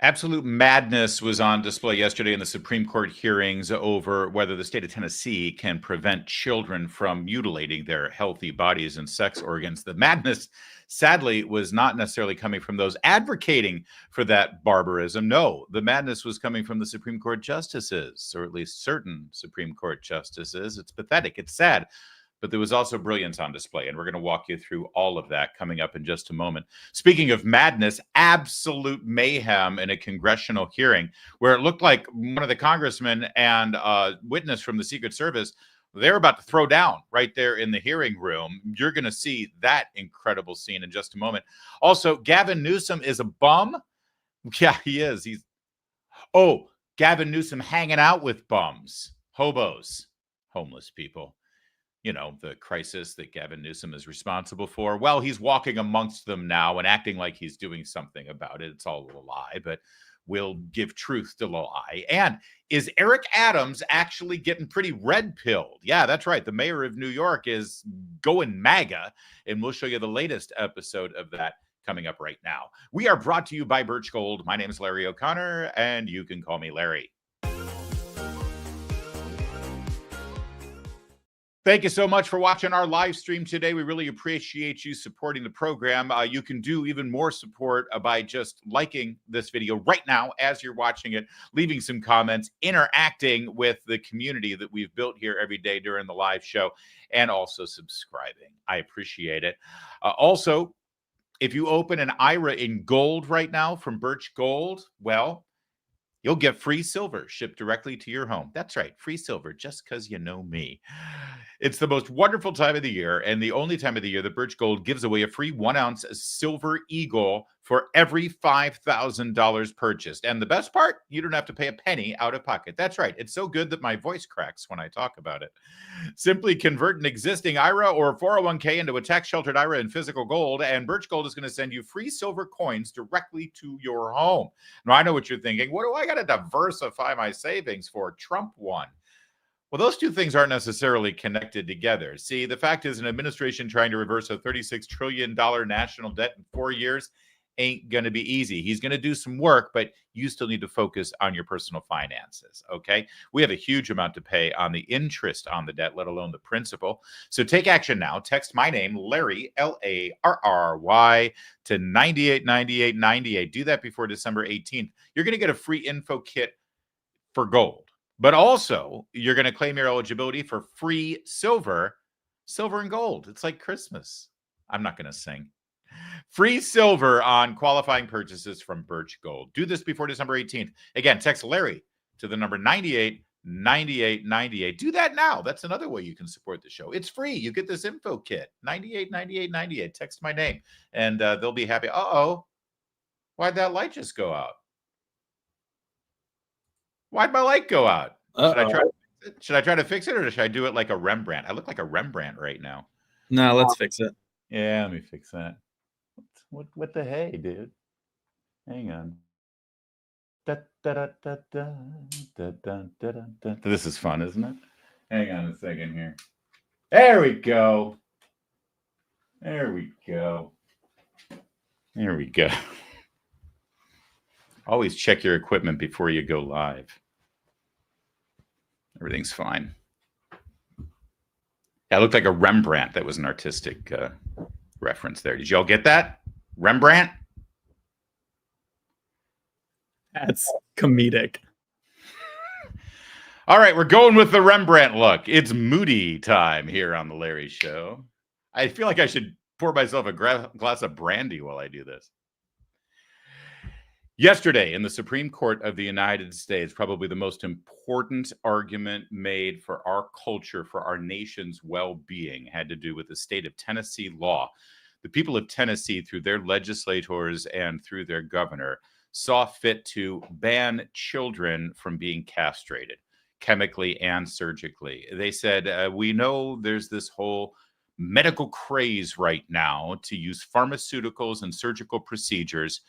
Absolute madness was on display yesterday in the Supreme Court hearings over whether the state of Tennessee can prevent children from mutilating their healthy bodies and sex organs. The madness, sadly, was not necessarily coming from those advocating for that barbarism. No, the madness was coming from the Supreme Court justices, or at least certain Supreme Court justices. It's pathetic. It's sad. But there was also brilliance on display, and we're going to walk you through all of that coming up in just a moment. Speaking of madness, absolute mayhem in a congressional hearing where it looked like one of the congressmen and a witness from the Secret Service, they're about to throw down right there in the hearing room. You're going to see that incredible scene in just a moment. Also, Gavin Newsom is a bum. Yeah, he is. Gavin Newsom hanging out with bums, hobos, homeless people. You know, the crisis that Gavin Newsom is responsible for. Well, he's walking amongst them now and acting like he's doing something about it. It's all a lie, but we'll give truth to the lie. And is Eric Adams actually getting pretty red-pilled? Yeah, that's right. The mayor of New York is going MAGA, and we'll show you the latest episode of that coming up right now. We are brought to you by Birch Gold. My name is Larry O'Connor, and you can call me Larry. Thank you so much for watching our live stream today. We really appreciate you supporting the program. You can do even more support by just liking this video right now as you're watching it, leaving some comments, interacting with the community that we've built here every day during the live show, and also subscribing. I appreciate it. Also, if you open an IRA in gold right now from Birch Gold, well, you'll get free silver shipped directly to your home. That's right, free silver, just because you know me. It's the most wonderful time of the year, and the only time of the year that Birch Gold gives away a free 1-ounce silver eagle for every $5,000 purchased. And the best part, you don't have to pay a penny out of pocket. That's right. It's so good that my voice cracks when I talk about it. Simply convert an existing IRA or 401k into a tax-sheltered IRA in physical gold, and Birch Gold is going to send you free silver coins directly to your home. Now, I know what you're thinking. What do I got to diversify my savings for? Trump won. Well, those two things aren't necessarily connected together. See, the fact is an administration trying to reverse a $36 trillion national debt in 4 years ain't going to be easy. He's going to do some work, but you still need to focus on your personal finances, okay? We have a huge amount to pay on the interest on the debt, let alone the principal. So take action now. Text my name, Larry, Larry, to 989898. Do that before December 18th. You're going to get a free info kit for gold. But also, you're going to claim your eligibility for free silver and gold. It's like Christmas. I'm not going to sing. Free silver on qualifying purchases from Birch Gold. Do this before December 18th. Again, text Larry to the number 989898. Do that now. That's another way you can support the show. It's free. You get this info kit. 989898. Text my name, and they'll be happy. Uh-oh. Why'd that light just go out? Why'd my light go out? Should I try to fix it, or should I do it like a Rembrandt? I look like a Rembrandt right now. No, let's fix it. Yeah, let me fix that. What the hey, dude? Hang on. This is fun, isn't it? Hang on a second here. There we go. There we go. There we go. Always check your equipment before you go live. Everything's fine. Yeah, I looked like a Rembrandt. That was an artistic reference there. Did y'all get that? Rembrandt? That's comedic. All right, we're going with the Rembrandt look. It's moody time here on the Larry Show. I feel like I should pour myself a glass of brandy while I do this. Yesterday, in the Supreme Court of the United States, probably the most important argument made for our culture, for our nation's well-being, had to do with the state of Tennessee law. The people of Tennessee, through their legislators and through their governor, saw fit to ban children from being castrated, chemically and surgically. They said, we know there's this whole medical craze right now to use pharmaceuticals and surgical procedures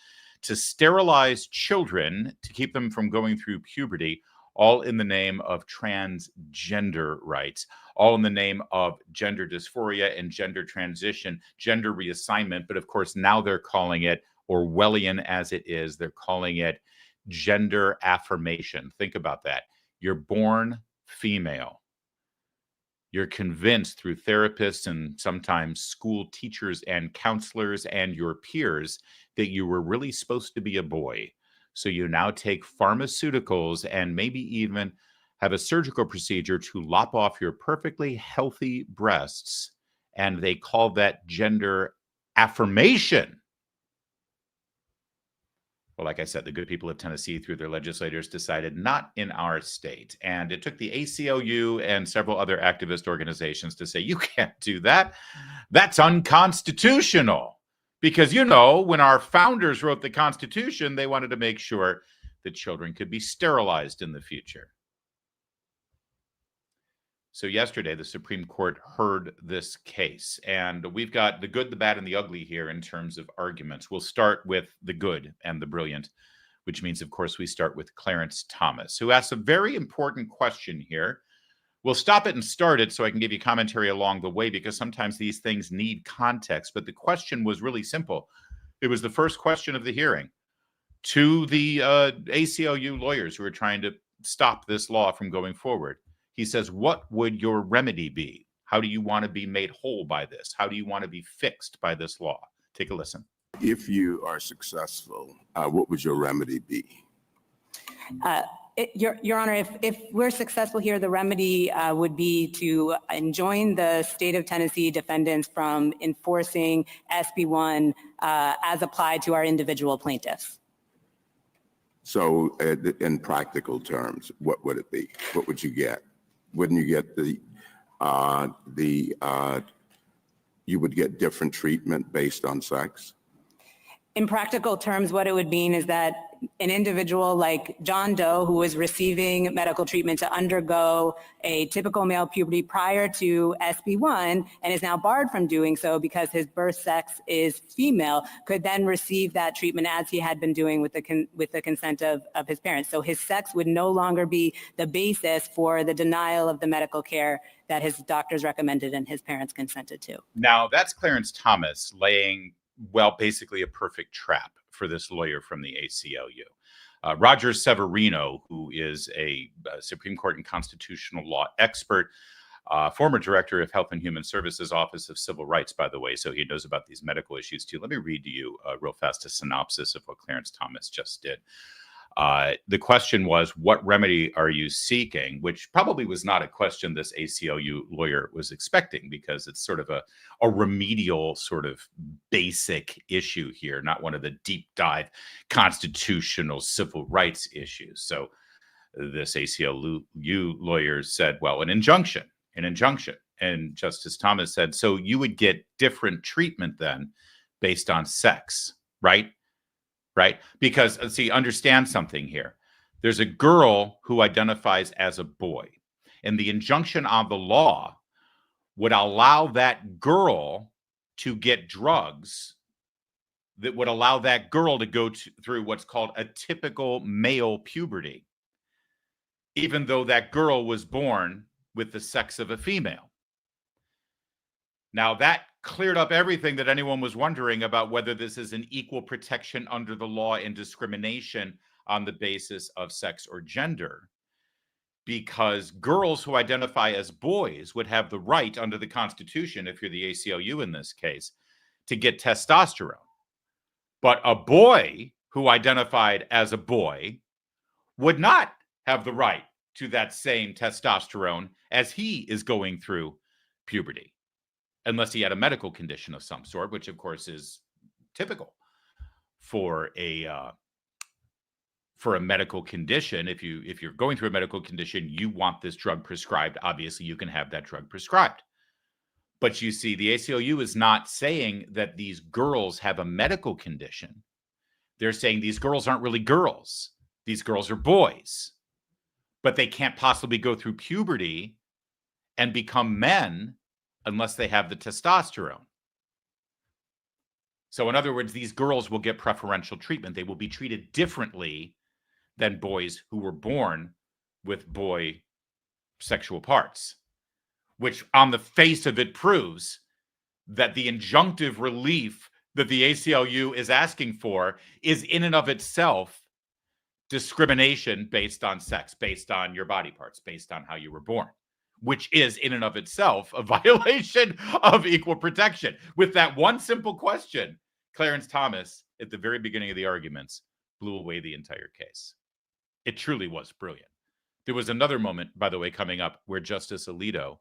to sterilize children, to keep them from going through puberty, all in the name of transgender rights, all in the name of gender dysphoria and gender transition, gender reassignment. But of course, now they're calling it Orwellian as it is. They're calling it gender affirmation. Think about that. You're born female. You're convinced through therapists and sometimes school teachers and counselors and your peers that you were really supposed to be a boy. So you now take pharmaceuticals and maybe even have a surgical procedure to lop off your perfectly healthy breasts. And they call that gender affirmation. Well, like I said, the good people of Tennessee, through their legislators, decided not in our state. And it took the ACLU and several other activist organizations to say, you can't do that. That's unconstitutional. Because, you know, when our founders wrote the Constitution, they wanted to make sure that children could be sterilized in the future. So yesterday, the Supreme Court heard this case, and we've got the good, the bad, and the ugly here in terms of arguments. We'll start with the good and the brilliant, which means, of course, we start with Clarence Thomas, who asks a very important question here. We'll stop it and start it so I can give you commentary along the way, because sometimes these things need context. But the question was really simple. It was the first question of the hearing to the ACLU lawyers who are trying to stop this law from going forward. He says, what would your remedy be? How do you want to be made whole by this? How do you want to be fixed by this law? Take a listen. If you are successful, what would your remedy be? Your Honor, if we're successful here, the remedy would be to enjoin the state of Tennessee defendants from enforcing SB 1 as applied to our individual plaintiffs. So in practical terms, what would it be? What would you get? Wouldn't you get you would get different treatment based on sex? In practical terms, what it would mean is that an individual like John Doe, who was receiving medical treatment to undergo a typical male puberty prior to SB 1 and is now barred from doing so because his birth sex is female, could then receive that treatment as he had been doing with the consent of his parents. So his sex would no longer be the basis for the denial of the medical care that his doctors recommended and his parents consented to. Now, that's Clarence Thomas laying, well, basically a perfect trap for this lawyer from the ACLU. Roger Severino, who is a Supreme Court and constitutional law expert, former director of Health and Human Services Office of Civil Rights, by the way, so he knows about these medical issues too. Let me read to you real fast a synopsis of what Clarence Thomas just did. The question was, what remedy are you seeking? Which probably was not a question this ACLU lawyer was expecting, because it's sort of a remedial sort of basic issue here, not one of the deep dive constitutional civil rights issues. So this ACLU lawyer said, well, an injunction. And Justice Thomas said, so you would get different treatment then based on sex, right? Right? Because, see, understand something here. There's a girl who identifies as a boy, and the injunction on the law would allow that girl to get drugs that would allow that girl to go through what's called a typical male puberty, even though that girl was born with the sex of a female. Now, that cleared up everything that anyone was wondering about whether this is an equal protection under the law and discrimination on the basis of sex or gender, because girls who identify as boys would have the right under the Constitution, if you're the ACLU in this case, to get testosterone. But a boy who identified as a boy would not have the right to that same testosterone as he is going through puberty, unless he had a medical condition of some sort, which of course is typical for a medical condition. If you're going through a medical condition, you want this drug prescribed. Obviously, you can have that drug prescribed. But you see, the ACLU is not saying that these girls have a medical condition. They're saying these girls aren't really girls. These girls are boys, but they can't possibly go through puberty and become men unless they have the testosterone. So in other words, these girls will get preferential treatment. They will be treated differently than boys who were born with boy sexual parts, which on the face of it proves that the injunctive relief that the ACLU is asking for is in and of itself discrimination based on sex, based on your body parts, based on how you were born, which is in and of itself a violation of equal protection. With that one simple question, Clarence Thomas, at the very beginning of the arguments, blew away the entire case. It truly was brilliant. There was another moment, by the way, coming up where Justice Alito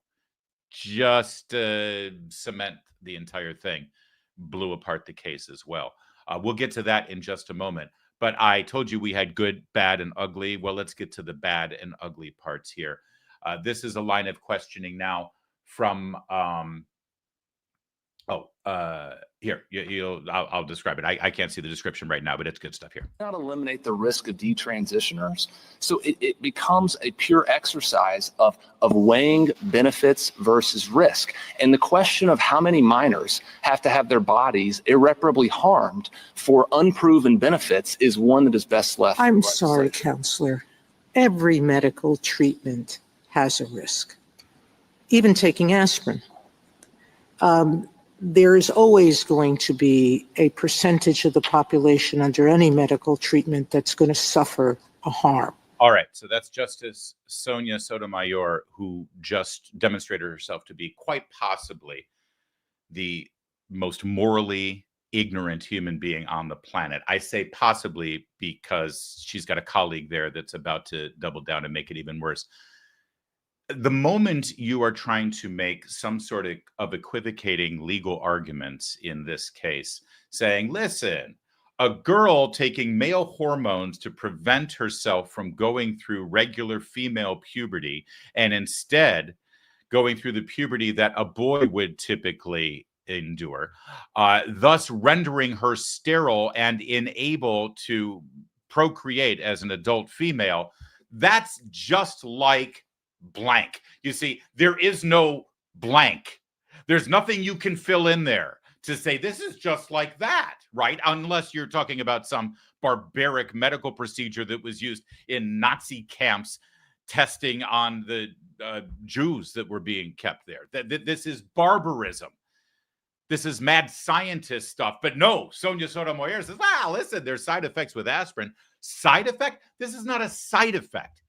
just cement the entire thing, blew apart the case as well. We'll get to that in just a moment. But I told you we had good, bad, and ugly. Well, let's get to the bad and ugly parts here. This is a line of questioning now from here. I'll describe it. I can't see the description right now, but it's good stuff here. Not eliminate the risk of detransitioners. So it becomes a pure exercise of weighing benefits versus risk. And the question of how many minors have to have their bodies irreparably harmed for unproven benefits is one that is best left. I'm sorry, counselor. Every medical treatment has a risk, even taking aspirin. There is always going to be a percentage of the population under any medical treatment that's going to suffer a harm. All right. So that's Justice Sonia Sotomayor, who just demonstrated herself to be quite possibly the most morally ignorant human being on the planet. I say possibly because she's got a colleague there that's about to double down and make it even worse. The moment you are trying to make some sort of equivocating legal arguments in this case, saying, listen, a girl taking male hormones to prevent herself from going through regular female puberty and instead going through the puberty that a boy would typically endure, thus rendering her sterile and unable to procreate as an adult female, that's just like blank. You see, there is no blank. There's nothing you can fill in there to say this is just like that, right? Unless you're talking about some barbaric medical procedure that was used in Nazi camps, testing on the Jews that were being kept there. This is barbarism. This is mad scientist stuff. But no, Sonia Sotomayor says, listen, there's side effects with aspirin. Side effect? This is not a side effect.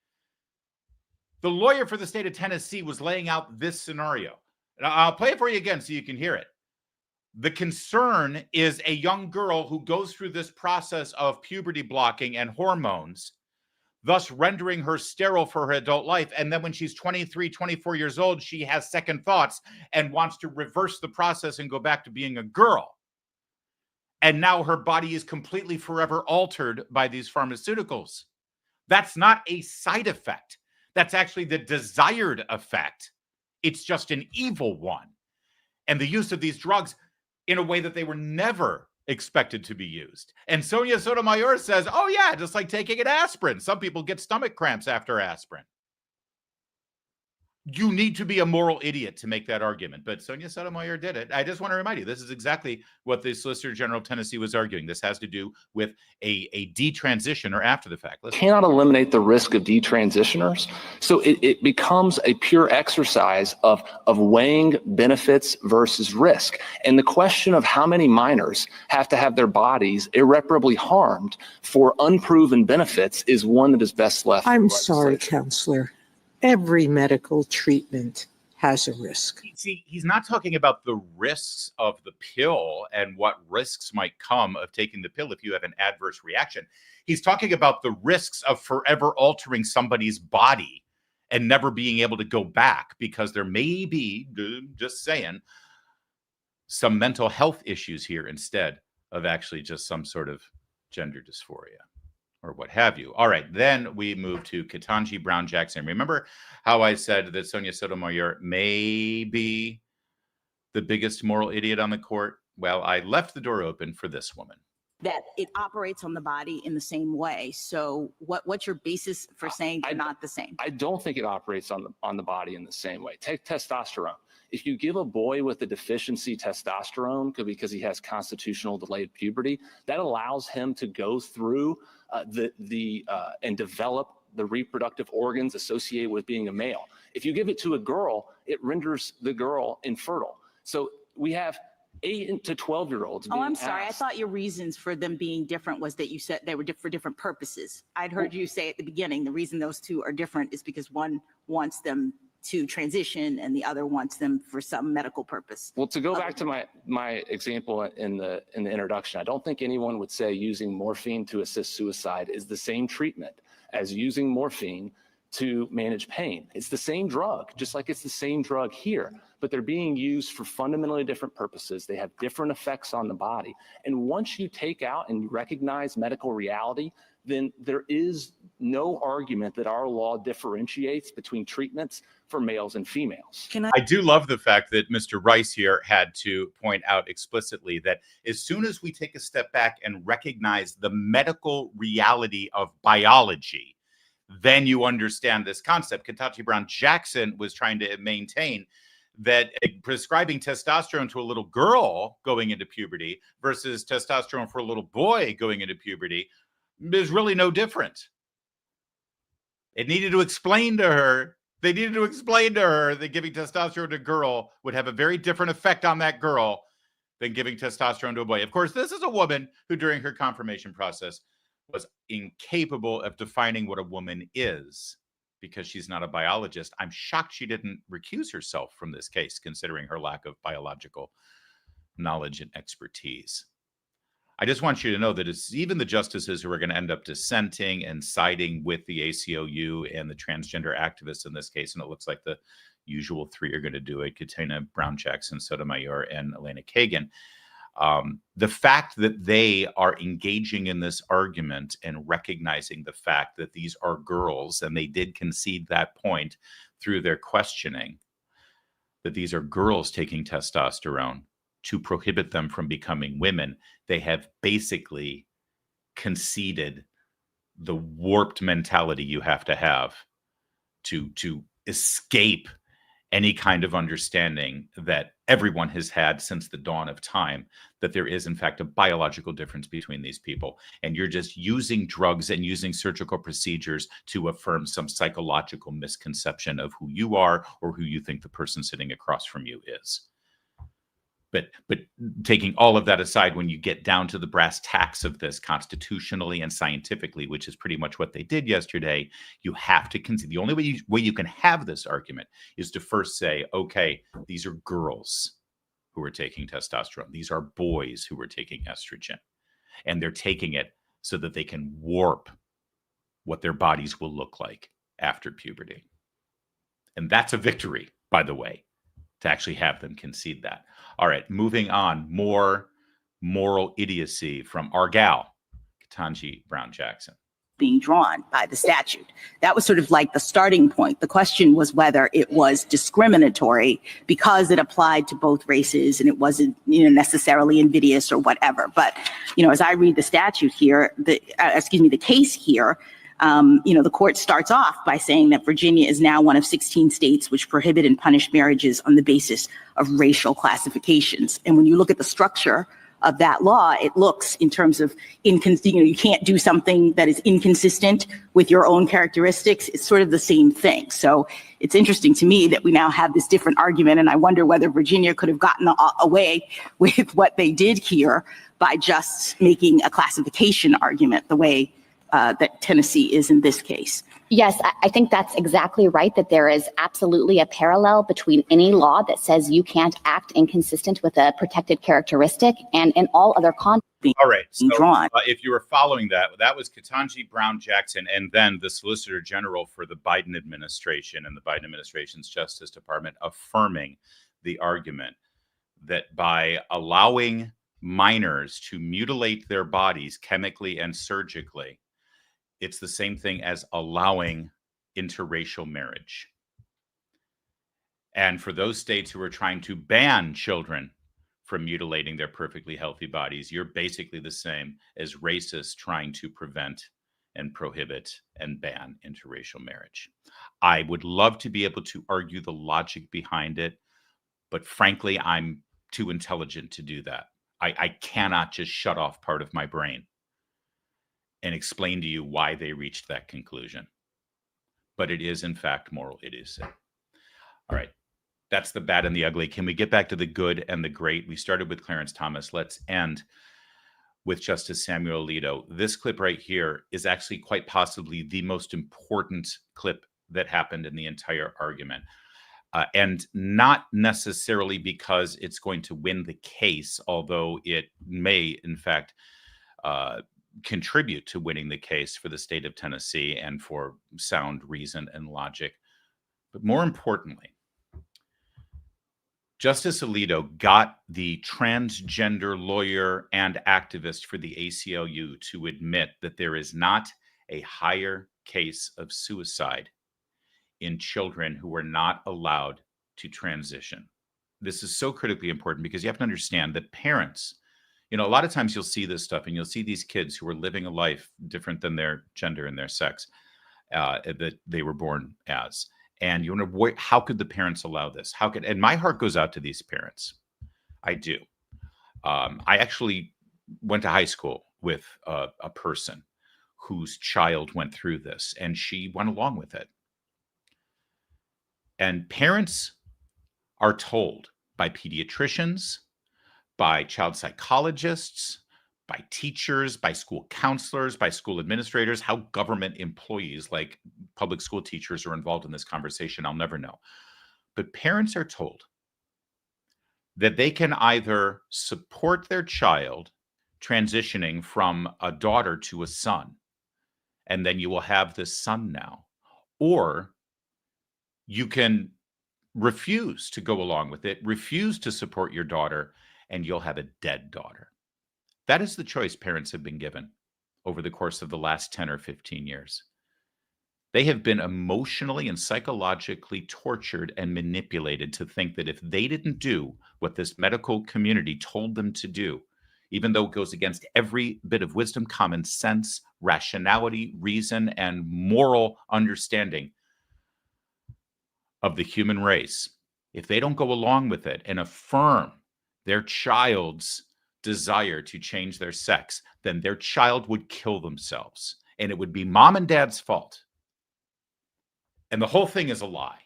The lawyer for the state of Tennessee was laying out this scenario. And I'll play it for you again so you can hear it. The concern is a young girl who goes through this process of puberty blocking and hormones, thus rendering her sterile for her adult life. And then when she's 23, 24 years old, she has second thoughts and wants to reverse the process and go back to being a girl. And now her body is completely forever altered by these pharmaceuticals. That's not a side effect. That's actually the desired effect. It's just an evil one. And the use of these drugs in a way that they were never expected to be used. And Sonia Sotomayor says, oh yeah, just like taking an aspirin. Some people get stomach cramps after aspirin. You need to be a moral idiot to make that argument. But Sonia Sotomayor did it. I just want to remind you, this is exactly what the Solicitor General of Tennessee was arguing. This has to do with a detransition or after the fact. Listen. Cannot eliminate the risk of detransitioners. So it becomes a pure exercise of weighing benefits versus risk. And the question of how many minors have to have their bodies irreparably harmed for unproven benefits is one that is best left. I'm sorry, counselor. Every medical treatment has a risk. See, he's not talking about the risks of the pill and what risks might come of taking the pill if you have an adverse reaction. He's talking about the risks of forever altering somebody's body and never being able to go back because there may be, just saying, some mental health issues here instead of actually just some sort of gender dysphoria or what have you. All right, then we move to Ketanji Brown Jackson. Remember how I said that Sonia Sotomayor may be the biggest moral idiot on the court? Well, I left the door open for this woman. That it operates on the body in the same way. So what's your basis for saying they're not the same? I don't think it operates on the body in the same way. Take testosterone. If you give a boy with a deficiency testosterone because he has constitutional delayed puberty, that allows him to go through and develop the reproductive organs associated with being a male. If you give it to a girl, it renders the girl infertile. So we have 8 to 12-year-olds. Oh, I'm sorry. I thought your reasons for them being different was that you said they were for different purposes. I'd heard you say at the beginning, the reason those two are different is because one wants them to transition and the other wants them for some medical purpose. Well, to go back to my example in the introduction, I don't think anyone would say using morphine to assist suicide is the same treatment as using morphine to manage pain. It's the same drug, just like it's the same drug here, but they're being used for fundamentally different purposes. They have different effects on the body. And once you take out and you recognize medical reality, then there is no argument that our law differentiates between treatments for males and females. I do love the fact that Mr. Rice here had to point out explicitly that as soon as we take a step back and recognize the medical reality of biology, then you understand this concept. Ketanji Brown Jackson was trying to maintain that prescribing testosterone to a little girl going into puberty versus testosterone for a little boy going into puberty is really no different. It needed to explain to her, they needed to explain to her that giving testosterone to a girl would have a very different effect on that girl than giving testosterone to a boy. Of course, this is a woman who during her confirmation process was incapable of defining what a woman is because she's not a biologist. I'm shocked she didn't recuse herself from this case, considering her lack of biological knowledge and expertise. I just want you to know that it's even the justices who are going to end up dissenting and siding with the ACLU and the transgender activists in this case, and it looks like the usual three are going to do it: Katina Brown Jackson, Sotomayor, and Elena Kagan. The fact that they are engaging in this argument and recognizing the fact that these are girls, and they did concede that point through their questioning, that these are girls taking testosterone to prohibit them from becoming women, they have basically conceded the warped mentality you have to escape any kind of understanding that everyone has had since the dawn of time, that there is in fact a biological difference between these people. And you're just using drugs and using surgical procedures to affirm some psychological misconception of who you are or who you think the person sitting across from you is. But taking all of that aside, when you get down to the brass tacks of this constitutionally and scientifically, which is pretty much what they did yesterday, you have to consider the only way you can have this argument is to first say, okay, these are girls who are taking testosterone. These are boys who are taking estrogen. And they're taking it so that they can warp what their bodies will look like after puberty. And that's a victory, by the way, to actually have them concede that. All right, moving on. More moral idiocy from our gal, Ketanji Brown Jackson. Being drawn by the statute. That was sort of like the starting point. The question was whether it was discriminatory because it applied to both races and it wasn't, necessarily invidious or whatever. But, as I read the statute here, the case here, the court starts off by saying that Virginia is now one of 16 states which prohibit and punish marriages on the basis of racial classifications. And when you look at the structure of that law, it looks in terms of, you can't do something that is inconsistent with your own characteristics. It's sort of the same thing. So it's interesting to me that we now have this different argument, and I wonder whether Virginia could have gotten away with what they did here by just making a classification argument the way that Tennessee is in this case. Yes, I think that's exactly right, that there is absolutely a parallel between any law that says you can't act inconsistent with a protected characteristic and in all other contexts. All right, so if you were following that was Ketanji Brown Jackson and then the Solicitor General for the Biden administration and the Biden administration's Justice Department affirming the argument that by allowing minors to mutilate their bodies chemically and surgically, it's the same thing as allowing interracial marriage. And for those states who are trying to ban children from mutilating their perfectly healthy bodies, you're basically the same as racists trying to prevent and prohibit and ban interracial marriage. I would love to be able to argue the logic behind it, but frankly, I'm too intelligent to do that. I cannot just shut off part of my brain and explain to you why they reached that conclusion. But it is, in fact, moral idiocy. All right. That's the bad and the ugly. Can we get back to the good and the great? We started with Clarence Thomas. Let's end with Justice Samuel Alito. This clip right here is actually quite possibly the most important clip that happened in the entire argument. And not necessarily because it's going to win the case, although it may, in fact, contribute to winning the case for the state of Tennessee and for sound reason and logic. But more importantly, Justice Alito got the transgender lawyer and activist for the ACLU to admit that there is not a higher case of suicide in children who are not allowed to transition. This is so critically important because you have to understand that parents, a lot of times you'll see this stuff and you'll see these kids who are living a life different than their gender and their sex that they were born as. And you wonder, how could the parents allow this? And my heart goes out to these parents. I do. I actually went to high school with a person whose child went through this, and she went along with it. And parents are told by pediatricians, by child psychologists, by teachers, by school counselors, by school administrators, how government employees like public school teachers are involved in this conversation, I'll never know. But parents are told that they can either support their child transitioning from a daughter to a son, and then you will have this son now, or you can refuse to go along with it, refuse to support your daughter, and you'll have a dead daughter. That is the choice parents have been given over the course of the last 10 or 15 years. They have been emotionally and psychologically tortured and manipulated to think that if they didn't do what this medical community told them to do, even though it goes against every bit of wisdom, common sense, rationality, reason, and moral understanding of the human race, if they don't go along with it and affirm their child's desire to change their sex, then their child would kill themselves. And it would be mom and dad's fault. And the whole thing is a lie.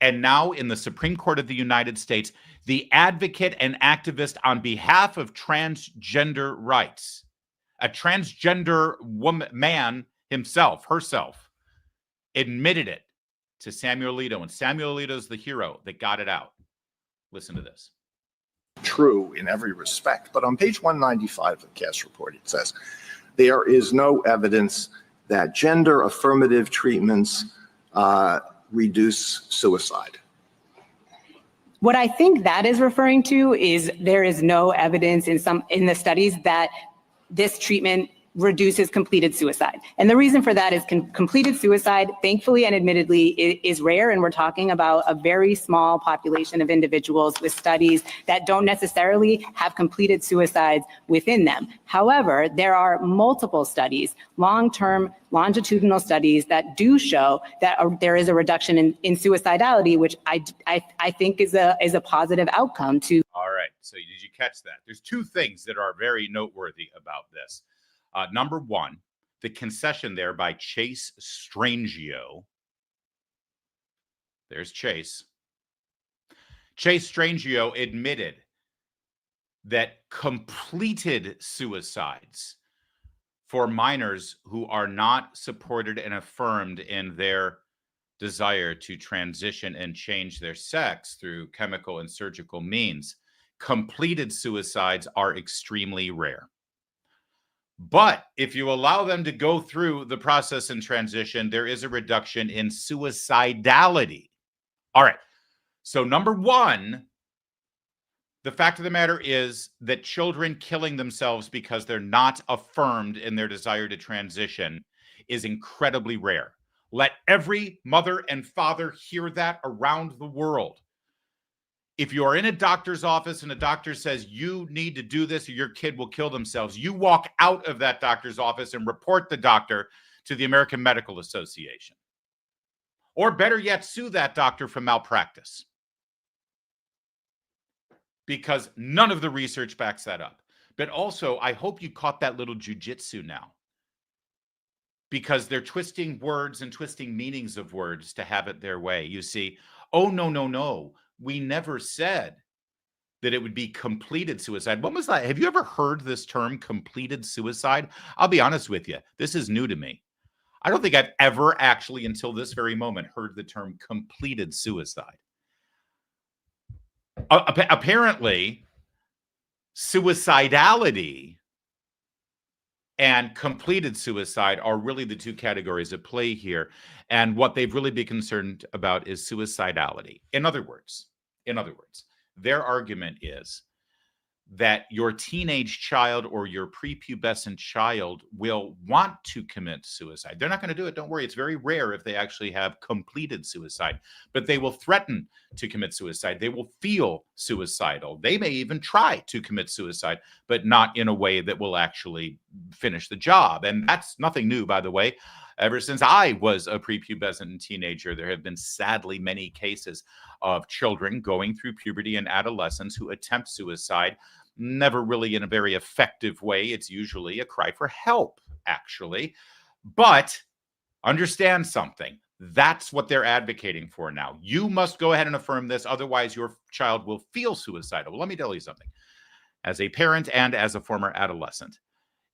And now in the Supreme Court of the United States, the advocate and activist on behalf of transgender rights, a transgender woman, man himself, herself, admitted it to Samuel Alito. And Samuel Alito is the hero that got it out. Listen to this. True in every respect. But on page 195 of the Cass report, it says, there is no evidence that gender affirmative treatments reduce suicide. What I think that is referring to is there is no evidence in the studies that this treatment reduces completed suicide. And the reason for that is completed suicide, thankfully and admittedly, is rare. And we're talking about a very small population of individuals with studies that don't necessarily have completed suicides within them. However, there are multiple studies, long-term longitudinal studies that do show that there is a reduction in suicidality, which I think is a positive outcome to. All right. So did you catch that? There's two things that are very noteworthy about this. Number one, the concession there by Chase Strangio. There's Chase. Chase Strangio admitted that completed suicides for minors who are not supported and affirmed in their desire to transition and change their sex through chemical and surgical means, completed suicides are extremely rare. But if you allow them to go through the process and transition, there is a reduction in suicidality. All right. So number one, the fact of the matter is that children killing themselves because they're not affirmed in their desire to transition is incredibly rare. Let every mother and father hear that around the world. If you are in a doctor's office and a doctor says you need to do this or your kid will kill themselves, you walk out of that doctor's office and report the doctor to the American Medical Association. Or better yet, sue that doctor for malpractice. Because none of the research backs that up. But also, I hope you caught that little jujitsu now. Because they're twisting words and twisting meanings of words to have it their way. You see, Oh, no, no, no. We never said that it would be completed suicide. When was that? Have you ever heard this term, completed suicide? I'll be honest with you. This is new to me. I don't think I've ever actually, until this very moment, heard the term completed suicide. Apparently, suicidality and completed suicide are really the two categories at play here. And what they've really been concerned about is suicidality. In other words, their argument is that your teenage child or your prepubescent child will want to commit suicide. They're not going to do it. Don't worry. It's very rare if they actually have completed suicide, but they will threaten to commit suicide. They will feel suicidal. They may even try to commit suicide, but not in a way that will actually finish the job. And that's nothing new, by the way. Ever since I was a prepubescent teenager, there have been sadly many cases of children going through puberty and adolescence who attempt suicide, never really in a very effective way. It's usually a cry for help, actually. But understand something. That's what they're advocating for now. You must go ahead and affirm this. Otherwise, your child will feel suicidal. Well, let me tell you something. As a parent and as a former adolescent,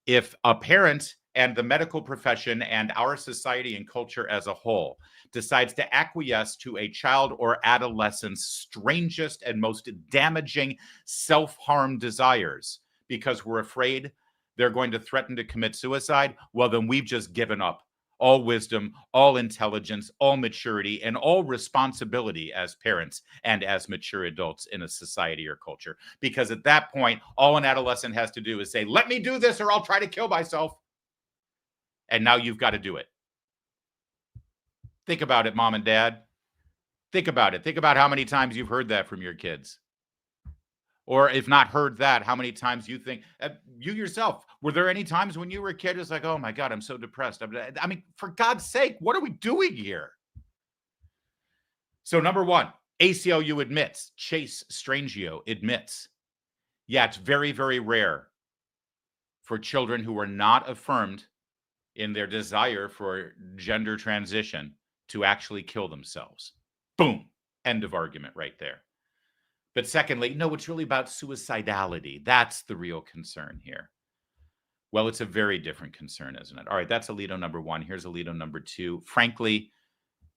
if a parent and the medical profession and our society and culture as a whole decides to acquiesce to a child or adolescent's strangest and most damaging self-harm desires because we're afraid they're going to threaten to commit suicide, well, then we've just given up all wisdom, all intelligence, all maturity, and all responsibility as parents and as mature adults in a society or culture. Because at that point, all an adolescent has to do is say, let me do this or I'll try to kill myself. And now you've got to do it. Think about it, mom and dad. Think about it. Think about how many times you've heard that from your kids. Or if not heard that, how many times you think, you yourself, were there any times when you were a kid, it's like, oh my God, I'm so depressed. I mean, for God's sake, what are we doing here? So number one, ACLU admits, Chase Strangio admits, yeah, it's very, very rare for children who are not affirmed in their desire for gender transition to actually kill themselves. Boom. End of argument right there. But secondly, no, it's really about suicidality. That's the real concern here. Well, it's a very different concern, isn't it? All right, that's Alito number one. Here's Alito number two. Frankly,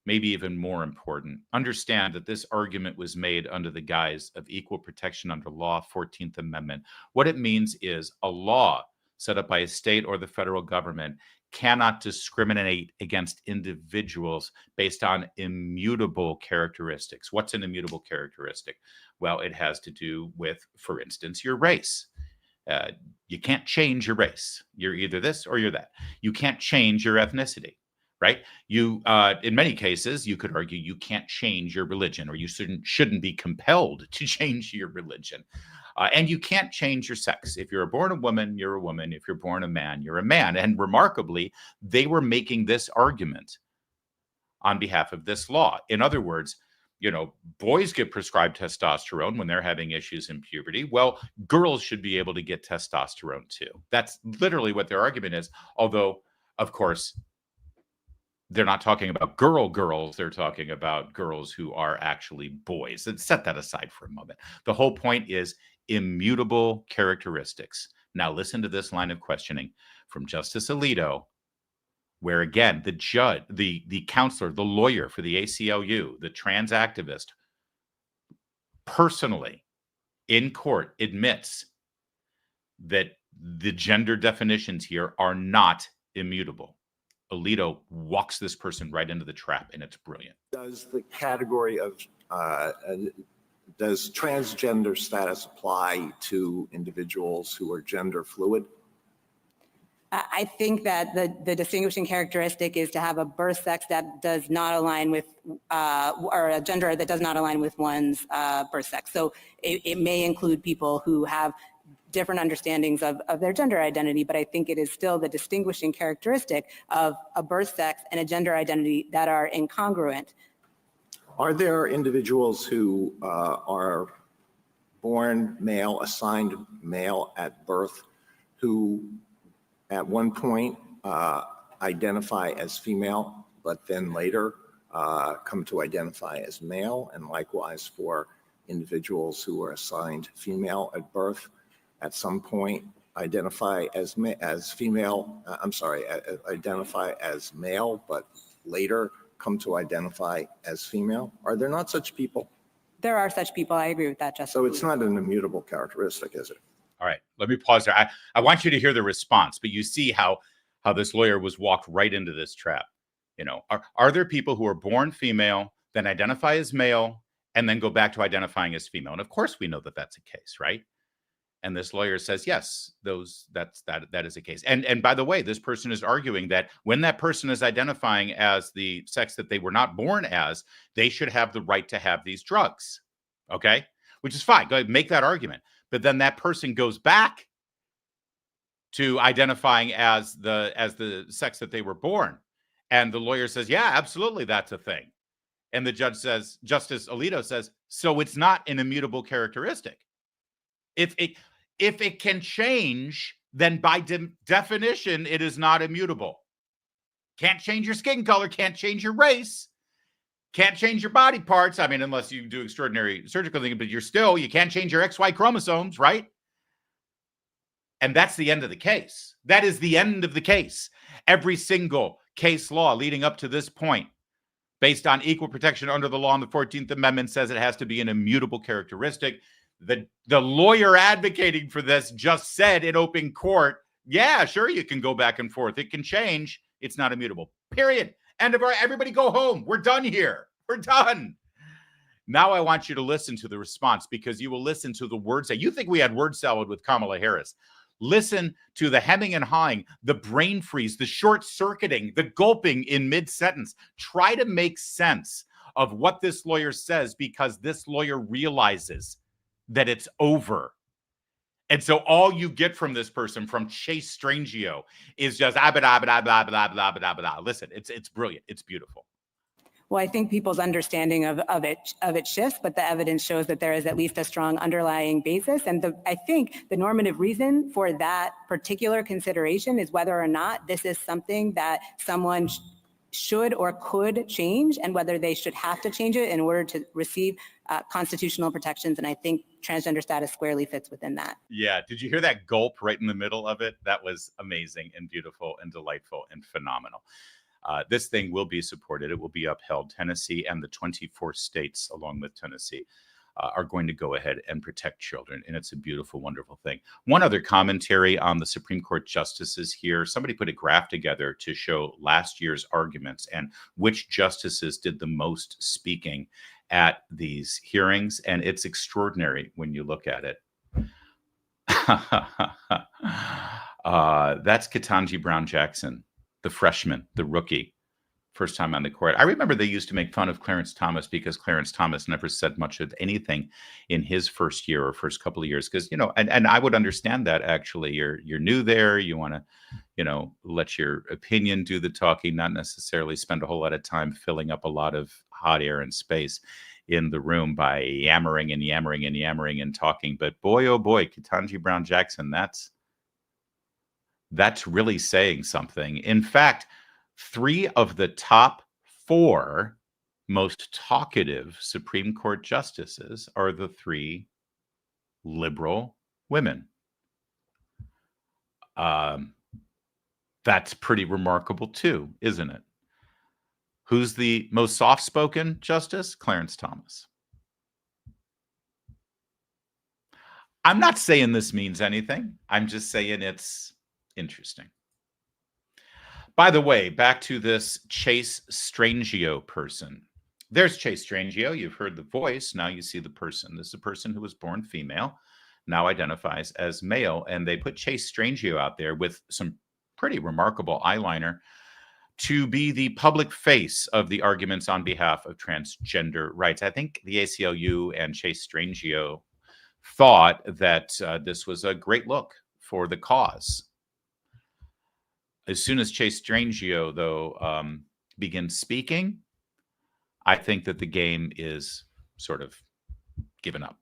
maybe even more important, understand that this argument was made under the guise of equal protection under law, 14th Amendment. What it means is a law set up by a state or the federal government cannot discriminate against individuals based on immutable characteristics. What's an immutable characteristic? Well, it has to do with, for instance, your race. You can't change your race. You're either this or you're that. You can't change your ethnicity, right? You, in many cases, you could argue you can't change your religion, or you shouldn't be compelled to change your religion. And you can't change your sex. If you're born a woman, you're a woman. If you're born a man, you're a man. And remarkably, they were making this argument on behalf of this law. In other words, you know, boys get prescribed testosterone when they're having issues in puberty. Well, girls should be able to get testosterone too. That's literally what their argument is. Although, of course, they're not talking about girls. They're talking about girls who are actually boys. And set that aside for a moment. The whole point is immutable characteristics. Now listen to this line of questioning from Justice Alito, where again, the judge, the counselor, the lawyer for the ACLU, the trans activist, personally in court admits that the gender definitions here are not immutable. Alito walks this person right into the trap, and it's brilliant. Does the category of, does transgender status apply to individuals who are gender fluid? I think that the distinguishing characteristic is to have a birth sex that does not align with, or a gender that does not align with one's birth sex. So it may include people who have different understandings of their gender identity, but I think it is still the distinguishing characteristic of a birth sex and a gender identity that are incongruent. Are there individuals who are born male, assigned male at birth, who at one point identify as female, but then later come to identify as male, and likewise for individuals who are assigned female at birth, at some point identify as female, identify as male, but later come to identify as female? Are there not such people? There are such people. I agree with that, Justice. So it's not an immutable characteristic, is it? All right, let me pause there. I want you to hear the response, but you see how this lawyer was walked right into this trap. You know, are there people who are born female, then identify as male, and then go back to identifying as female? And of course, we know that that's a case, right? And this lawyer says, yes, that is a case. And by the way, this person is arguing that when that person is identifying as the sex that they were not born as, they should have the right to have these drugs. Okay, which is fine. Go ahead, make that argument. But then that person goes back to identifying as the sex that they were born. And the lawyer says, yeah, absolutely, that's a thing. And the judge says, Justice Alito says, so it's not an immutable characteristic. If it can change, then by definition, it is not immutable. Can't change your skin color, can't change your race, can't change your body parts. I mean, unless you do extraordinary surgical things, but you can't change your XY chromosomes, right? And that's the end of the case. That is the end of the case. Every single case law leading up to this point, based on equal protection under the law and the 14th Amendment, says it has to be an immutable characteristic. The lawyer advocating for this just said in open court, yeah, sure, you can go back and forth. It can change. It's not immutable. Period. End of everybody go home. We're done here. We're done. Now I want you to listen to the response, because you will listen to the words that you think we had word salad with Kamala Harris. Listen to the hemming and hawing, the brain freeze, the short circuiting, the gulping in mid-sentence. Try to make sense of what this lawyer says, because this lawyer realizes that it's over. And so all you get from this person, from Chase Strangio, is just blah, blah, blah, blah, blah, blah, blah, blah. Listen, it's brilliant. It's beautiful. Well, I think people's understanding of it shifts, but the evidence shows that there is at least a strong underlying basis. And I think the normative reason for that particular consideration is whether or not this is something that someone should or could change, and whether they should have to change it in order to receive constitutional protections. And I think transgender status squarely fits within that. Yeah. Did you hear that gulp right in the middle of it? That was amazing and beautiful and delightful and phenomenal. This thing will be supported. It will be upheld. Tennessee and the 24 states, along with Tennessee, are going to go ahead and protect children. And it's a beautiful, wonderful thing. One other commentary on the Supreme Court justices here. Somebody put a graph together to show last year's arguments and which justices did the most speaking at these hearings. And it's extraordinary when you look at it. That's Ketanji Brown Jackson, the freshman, the rookie, first time on the court. I remember they used to make fun of Clarence Thomas because Clarence Thomas never said much of anything in his first year or first couple of years. Because, and I would understand that, actually. You're new there. You want to, let your opinion do the talking, not necessarily spend a whole lot of time filling up a lot of hot air and space in the room by yammering and yammering and yammering and talking. But boy, oh boy, Ketanji Brown Jackson, that's really saying something. In fact, 3 of the top 4 most talkative Supreme Court justices are the 3 liberal women. That's pretty remarkable too, isn't it? Who's the most soft-spoken justice? Clarence Thomas. I'm not saying this means anything. I'm just saying it's interesting. By the way, back to this Chase Strangio person. There's Chase Strangio. You've heard the voice. Now you see the person. This is a person who was born female, now identifies as male. And they put Chase Strangio out there with some pretty remarkable eyeliner to be the public face of the arguments on behalf of transgender rights. I think the ACLU and Chase Strangio thought that this was a great look for the cause. As soon as Chase Strangio, though, begins speaking, I think that the game is sort of given up.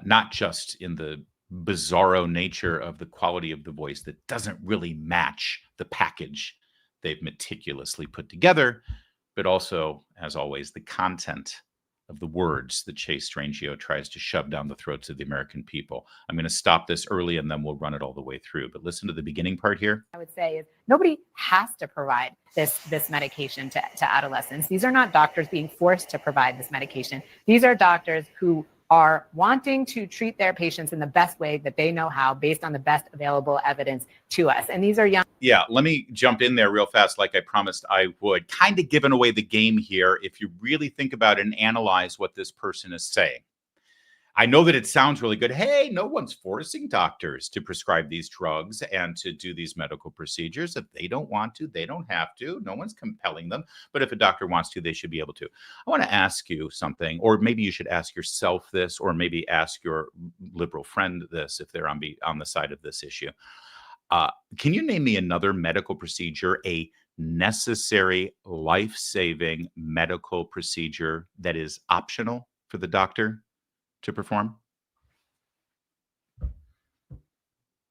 Not just in the bizarro nature of the quality of the voice that doesn't really match the package they've meticulously put together, but also, as always, the content of the words that Chase Strangio tries to shove down the throats of the American people. I'm going to stop this early and then we'll run it all the way through. But listen to the beginning part here. I would say is nobody has to provide this medication to adolescents. These are not doctors being forced to provide this medication. These are doctors who are wanting to treat their patients in the best way that they know how, based on the best available evidence to us. And these are young. Yeah, let me jump in there real fast, like I promised I would. Kind of giving away the game here if you really think about it and analyze what this person is saying. I know that it sounds really good. Hey, no one's forcing doctors to prescribe these drugs and to do these medical procedures. If they don't want to, they don't have to. No one's compelling them. But if a doctor wants to, they should be able to. I want to ask you something, or maybe you should ask yourself this, or maybe ask your liberal friend this if they're on the side of this issue. Can you name me another medical procedure, a necessary, life-saving medical procedure that is optional for the doctor to perform?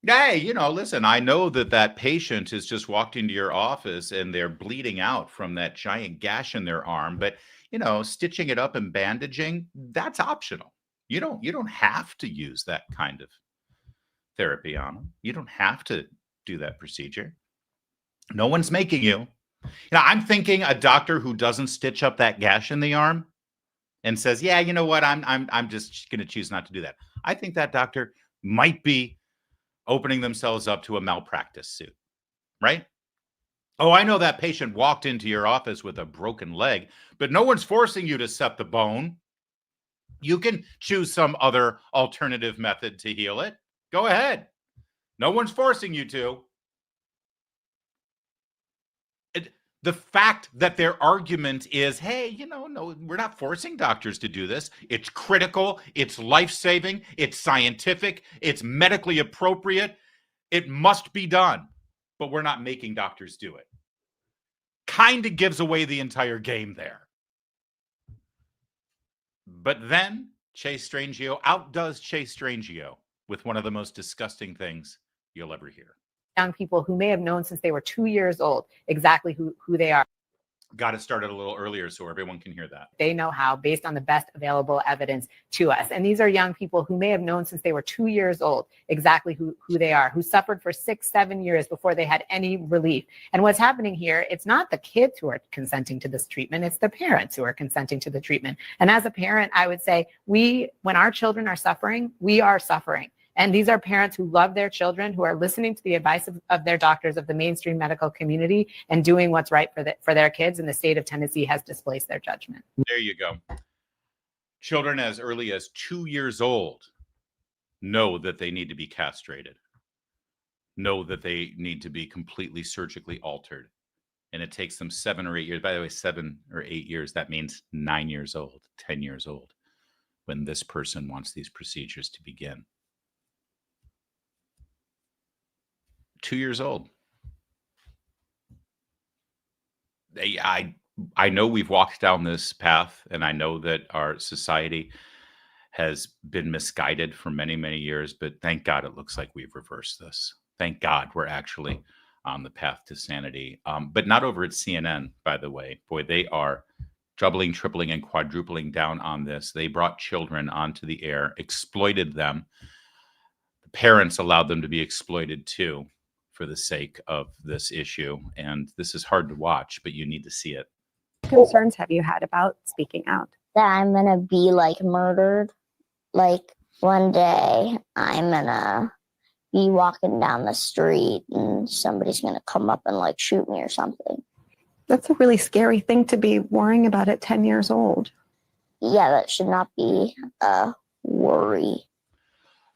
Hey, listen, I know that patient has just walked into your office and they're bleeding out from that giant gash in their arm, but stitching it up and bandaging, that's optional. You don't have to use that kind of therapy on them. You don't have to do that procedure. No one's making you. I'm thinking a doctor who doesn't stitch up that gash in the arm and says, yeah, you know what, I'm just going to choose not to do that. I think that doctor might be opening themselves up to a malpractice suit, right? Oh, I know that patient walked into your office with a broken leg, but no one's forcing you to set the bone. You can choose some other alternative method to heal it. Go ahead. No one's forcing you to. The fact that their argument is, hey, no, we're not forcing doctors to do this. It's critical. It's life-saving. It's scientific. It's medically appropriate. It must be done. But we're not making doctors do it. Kind of gives away the entire game there. But then Chase Strangio outdoes Chase Strangio with one of the most disgusting things you'll ever hear. Young people who may have known since they were 2 years old exactly who they are. Got it started a little earlier so everyone can hear that. They know how, based on the best available evidence to us. And these are young people who may have known since they were 2 years old exactly who they are, who suffered for 6-7 years before they had any relief. And what's happening here, it's not the kids who are consenting to this treatment, it's the parents who are consenting to the treatment. And as a parent, I would say when our children are suffering, we are suffering. And these are parents who love their children, who are listening to the advice of their doctors, of the mainstream medical community, and doing what's right for their kids. And the state of Tennessee has displaced their judgment. There you go. Children as early as 2 years old know that they need to be castrated, know that they need to be completely surgically altered. And it takes them 7 or 8 years. By the way, 7 or 8 years, that means 9 years old, 10 years old, when this person wants these procedures to begin. 2 years old. I know we've walked down this path, and I know that our society has been misguided for many, many years, but thank God it looks like we've reversed this. Thank God we're actually on the path to sanity. But not over at CNN, by the way. Boy, they are doubling, tripling, and quadrupling down on this. They brought children onto the air, exploited them. The parents allowed them to be exploited too, for the sake of this issue. And this is hard to watch, but you need to see it. What concerns have you had about speaking out? That I'm gonna be murdered. One day I'm gonna be walking down the street and somebody's gonna come up and shoot me or something. That's a really scary thing to be worrying about at 10 years old. Yeah, that should not be a worry.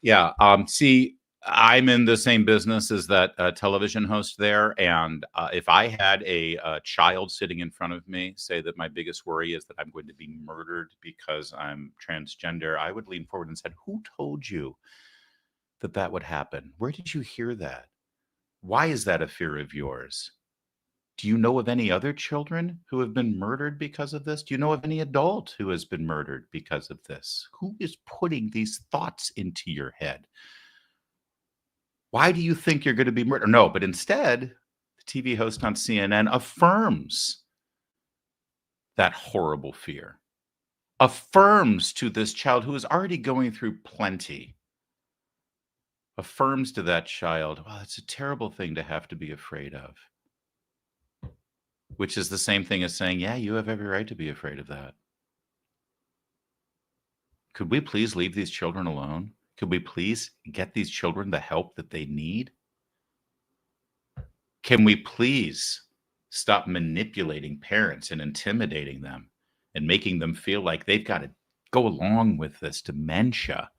Yeah. See, I'm in the same business as that television host there. And if I had a child sitting in front of me say that my biggest worry is that I'm going to be murdered because I'm transgender, I would lean forward and said, who told you that would happen? Where did you hear that? Why is that a fear of yours? Do you know of any other children who have been murdered because of this? Do you know of any adult who has been murdered because of this? Who is putting these thoughts into your head? Why do you think you're going to be murdered? No, but instead, the TV host on CNN affirms that horrible fear, affirms to this child who is already going through plenty, affirms to that child, well, it's a terrible thing to have to be afraid of. Which is the same thing as saying, yeah, you have every right to be afraid of that. Could we please leave these children alone? Could we please get these children the help that they need? Can we please stop manipulating parents and intimidating them and making them feel like they've got to go along with this dementia?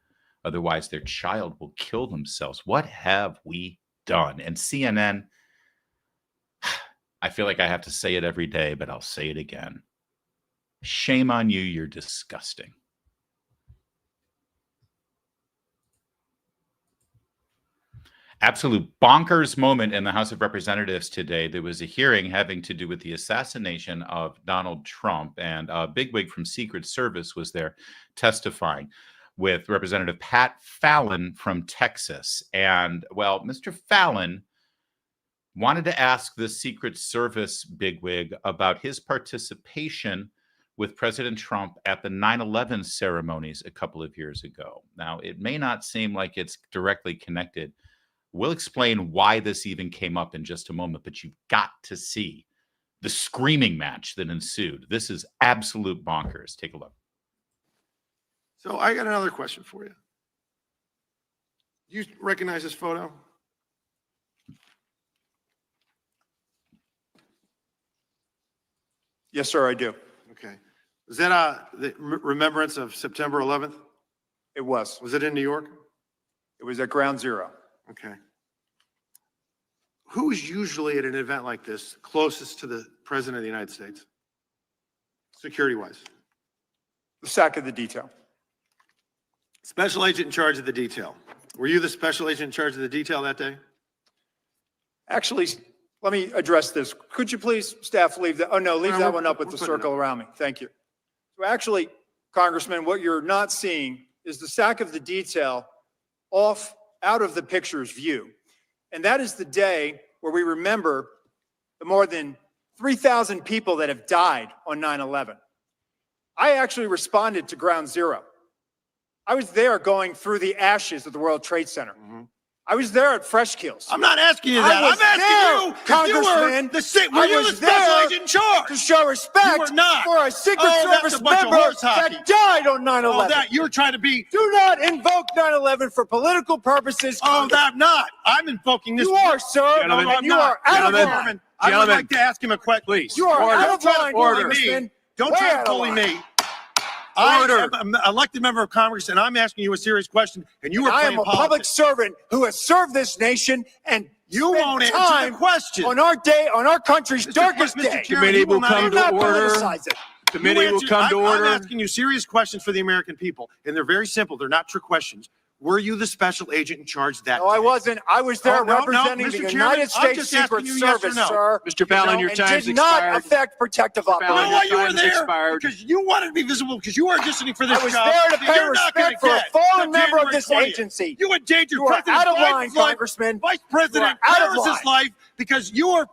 Otherwise, their child will kill themselves. What have we done? And CNN, I feel like I have to say it every day, but I'll say it again. Shame on you. You're disgusting. Absolute bonkers moment in the House of Representatives today. There was a hearing having to do with the assassination of Donald Trump, and a bigwig from Secret Service was there testifying with Representative Pat Fallon from Texas. And, well, Mr. Fallon wanted to ask the Secret Service bigwig about his participation with President Trump at the 9/11 ceremonies a couple of years ago. Now, it may not seem like it's directly connected. We'll explain why this even came up in just a moment, but you've got to see the screaming match that ensued. This is absolute bonkers. Take a look. So I got another question for you. You recognize this photo? Yes, sir, I do. Okay. Is that the remembrance of September 11th? It was. Was it in New York? It was at Ground Zero. Okay. Who's usually at an event like this closest to the President of the United States, security-wise? The SAC of the detail. Special agent in charge of the detail. Were you the special agent in charge of the detail that day? Actually, let me address this. Could you please, staff, leave that? Oh, no, leave that one up with the circle around me. Thank you. So actually, Congressman, what you're not seeing is the SAC of the detail out of the picture's view. And that is the day where we remember the more than 3,000 people that have died on 9/11. I actually responded to Ground Zero. I was there going through the ashes of the World Trade Center. I was there at Fresh Kills. I'm not asking you that. I'm asking you, Congressman. Were you the special agent in charge? To show respect You were not. for a Secret That's Service a bunch of member horse hockey. that died on 9/11. Oh, that you're trying to be. Do not invoke 9/11 for political purposes. Oh, I'm not. I'm invoking this. You are, sir. Gentlemen, And you are out of line. I would like to ask him a question, please. You are out of line, Congressman. Don't try to bully me. I am an elected member of Congress, and I'm asking you a serious question, and you are I playing am a politics. public servant who has served this nation, and You won't answer time the question. on our day, on our country's darkest Mr. day. Chairman, you will Do not politicize it. Committee will come to order. I'm asking you serious questions for the American people, and they're very simple. They're not trick questions. Were you the special agent in charge that No, I day? wasn't. I was there representing Mr. the Chairman, United I'm States just Secret asking you yes or Service, no. sir. Mr. Fallon, your and time's did not expired. affect protective I know operations. why you were time's there, expired. because you wanted to be visible, because you were auditioning for this I was job. there to that pay you're not gonna respect for a get fallen till member of January this 20th. agency. You endangered You are President out of line, Biden's life, Congressman. Vice President You are out of Harris's line. life, because you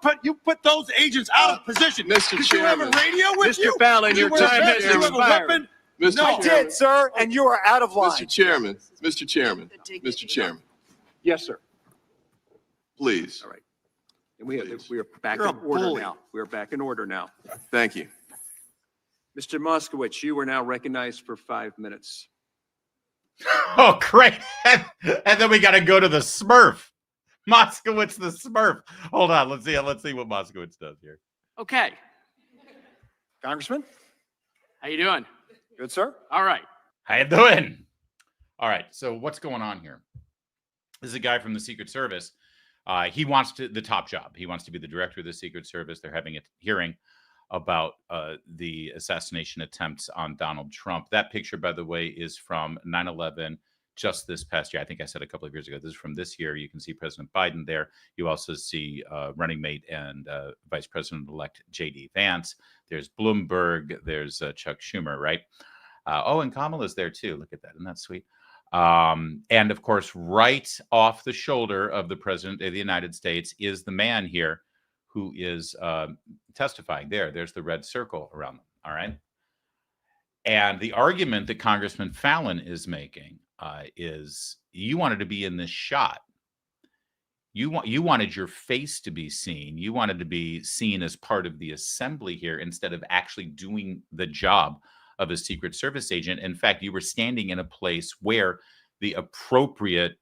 put those agents out of position. Mr. Did you have a Chairman. radio with Mr. you? Fallon, Did you your wear a time vest? has Did you have a expired. weapon? Mr. I did, sir, and you are out of line. Mr. Chairman, Mr. Chairman, Mr. Chairman, Yes, sir. please. All right. And we are back You're a bully. We are back in order now. Thank you. Mr. Moskowitz, you are now recognized for 5 minutes. Oh, great. And then we got to go to the Smurf. Moskowitz the Smurf. Hold on. Let's see what Moskowitz does here. Okay. Congressman, How you doing? good, sir. All right. How you doing? All right. So what's going on here? This is a guy from the Secret Service. He wants the top job. He wants to be the director of the Secret Service. They're having a hearing about the assassination attempts on Donald Trump. That picture, by the way, is from 9/11 just this past year. I think I said a couple of years ago. This is from this year. You can see President Biden there. You also see running mate and Vice President-elect J.D. Vance. There's Bloomberg. There's Chuck Schumer, right? And Kamala's there too. Look at that. Isn't that sweet? And of course, right off the shoulder of the President of the United States is the man here who is testifying there. There's the red circle around them. All right. And the argument that Congressman Fallon is making is you wanted to be in this shot. You wanted your face to be seen. You wanted to be seen as part of the assembly here instead of actually doing the job of a Secret Service agent. In fact, you were standing in a place where the appropriate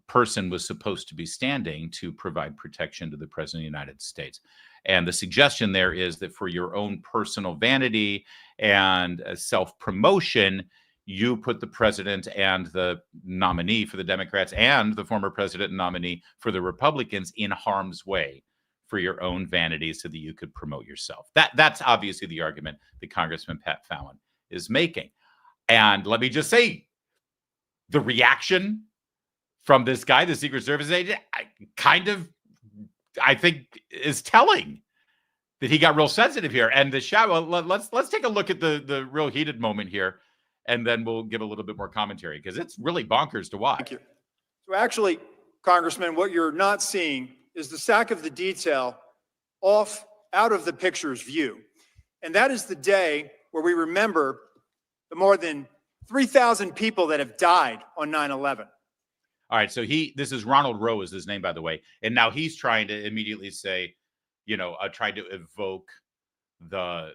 person was supposed to be standing to provide protection to the President of the United States. And the suggestion there is that for your own personal vanity and self-promotion, you put the president and the nominee for the Democrats and the former president and nominee for the Republicans in harm's way for your own vanity so that you could promote yourself. That's obviously the argument that Congressman Pat Fallon is making. And let me just say, the reaction from this guy, the Secret Service agent, I think is telling that he got real sensitive here. And the shadow, let's take a look at the real heated moment here, and then we'll give a little bit more commentary because it's really bonkers to watch. Thank you. So actually, Congressman, what you're not seeing is the sack of the detail out of the picture's view. And that is the day where we remember the more than 3,000 people that have died on 9/11. All right, so this is Ronald Rowe is his name, by the way. And now he's trying to immediately say, trying to evoke the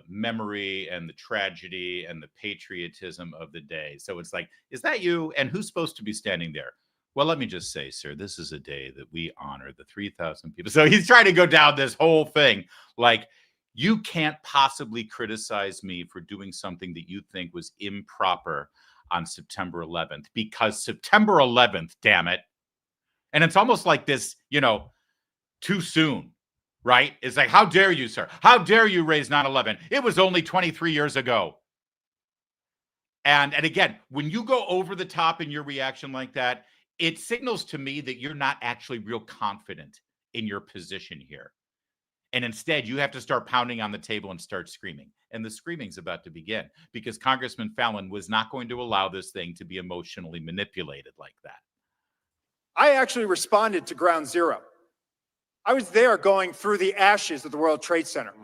memory and the tragedy and the patriotism of the day. So it's like, is that you? And who's supposed to be standing there? Well, let me just say, sir, this is a day that we honor the 3,000 people. So he's trying to go down this whole thing. Like, you can't possibly criticize me for doing something that you think was improper on September 11th, because September 11th, damn it. And it's almost like this, too soon, right? It's like, how dare you, sir? How dare you raise 9/11? It was only 23 years ago. And again, when you go over the top in your reaction like that, it signals to me that you're not actually real confident in your position here. And instead, you have to start pounding on the table and start screaming. And the screaming's about to begin because Congressman Fallon was not going to allow this thing to be emotionally manipulated like that. I actually responded to Ground Zero. I was there going through the ashes of the World Trade Center.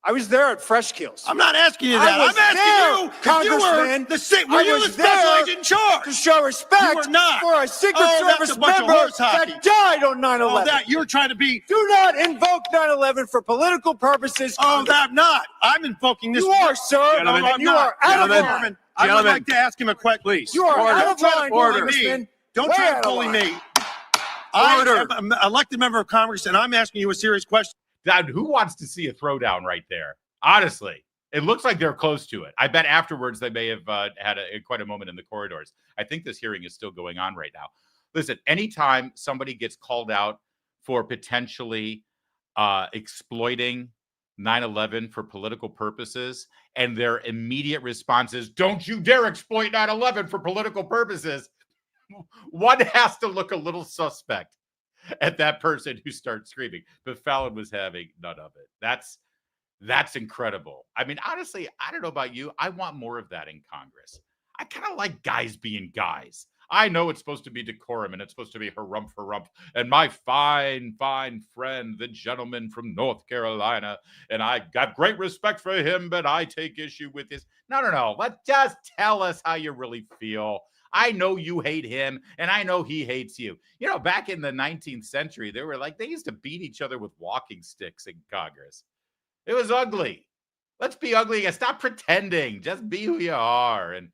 I was there at Fresh Kills. I'm not asking you that. I'm asking you, Congressman. Were you the special agent in charge? To show respect for a Secret Service member that died on 9/11. Oh, that you're trying to be. Do not invoke 9/11 for political purposes. Oh, I'm not. I'm invoking this. You are, sir. Gentlemen, and you are out of line. I would like to ask him a question, please. You are out of line, Congressman. Don't try to bully me. I am an elected member of Congress, and I'm asking you a serious question. Dad, who wants to see a throwdown right there? Honestly, it looks like they're close to it. I bet afterwards they may have had quite a moment in the corridors. I think this hearing is still going on right now. Listen, anytime somebody gets called out for potentially exploiting 9/11 for political purposes, and their immediate response is, don't you dare exploit 9/11 for political purposes, one has to look a little suspect at that person who starts screaming. But Fallon was having none of it. That's incredible. I mean, honestly, I don't know about you. I want more of that in Congress. I kind of like guys being guys. I know it's supposed to be decorum and it's supposed to be harump. And my fine friend, the gentleman from North Carolina, and I got great respect for him, but I take issue with this. No. Let's just tell us how you really feel. I know you hate him, and I know he hates you. Back in the 19th century, they used to beat each other with walking sticks in Congress. It was ugly. Let's be ugly again. Stop pretending. Just be who you are. And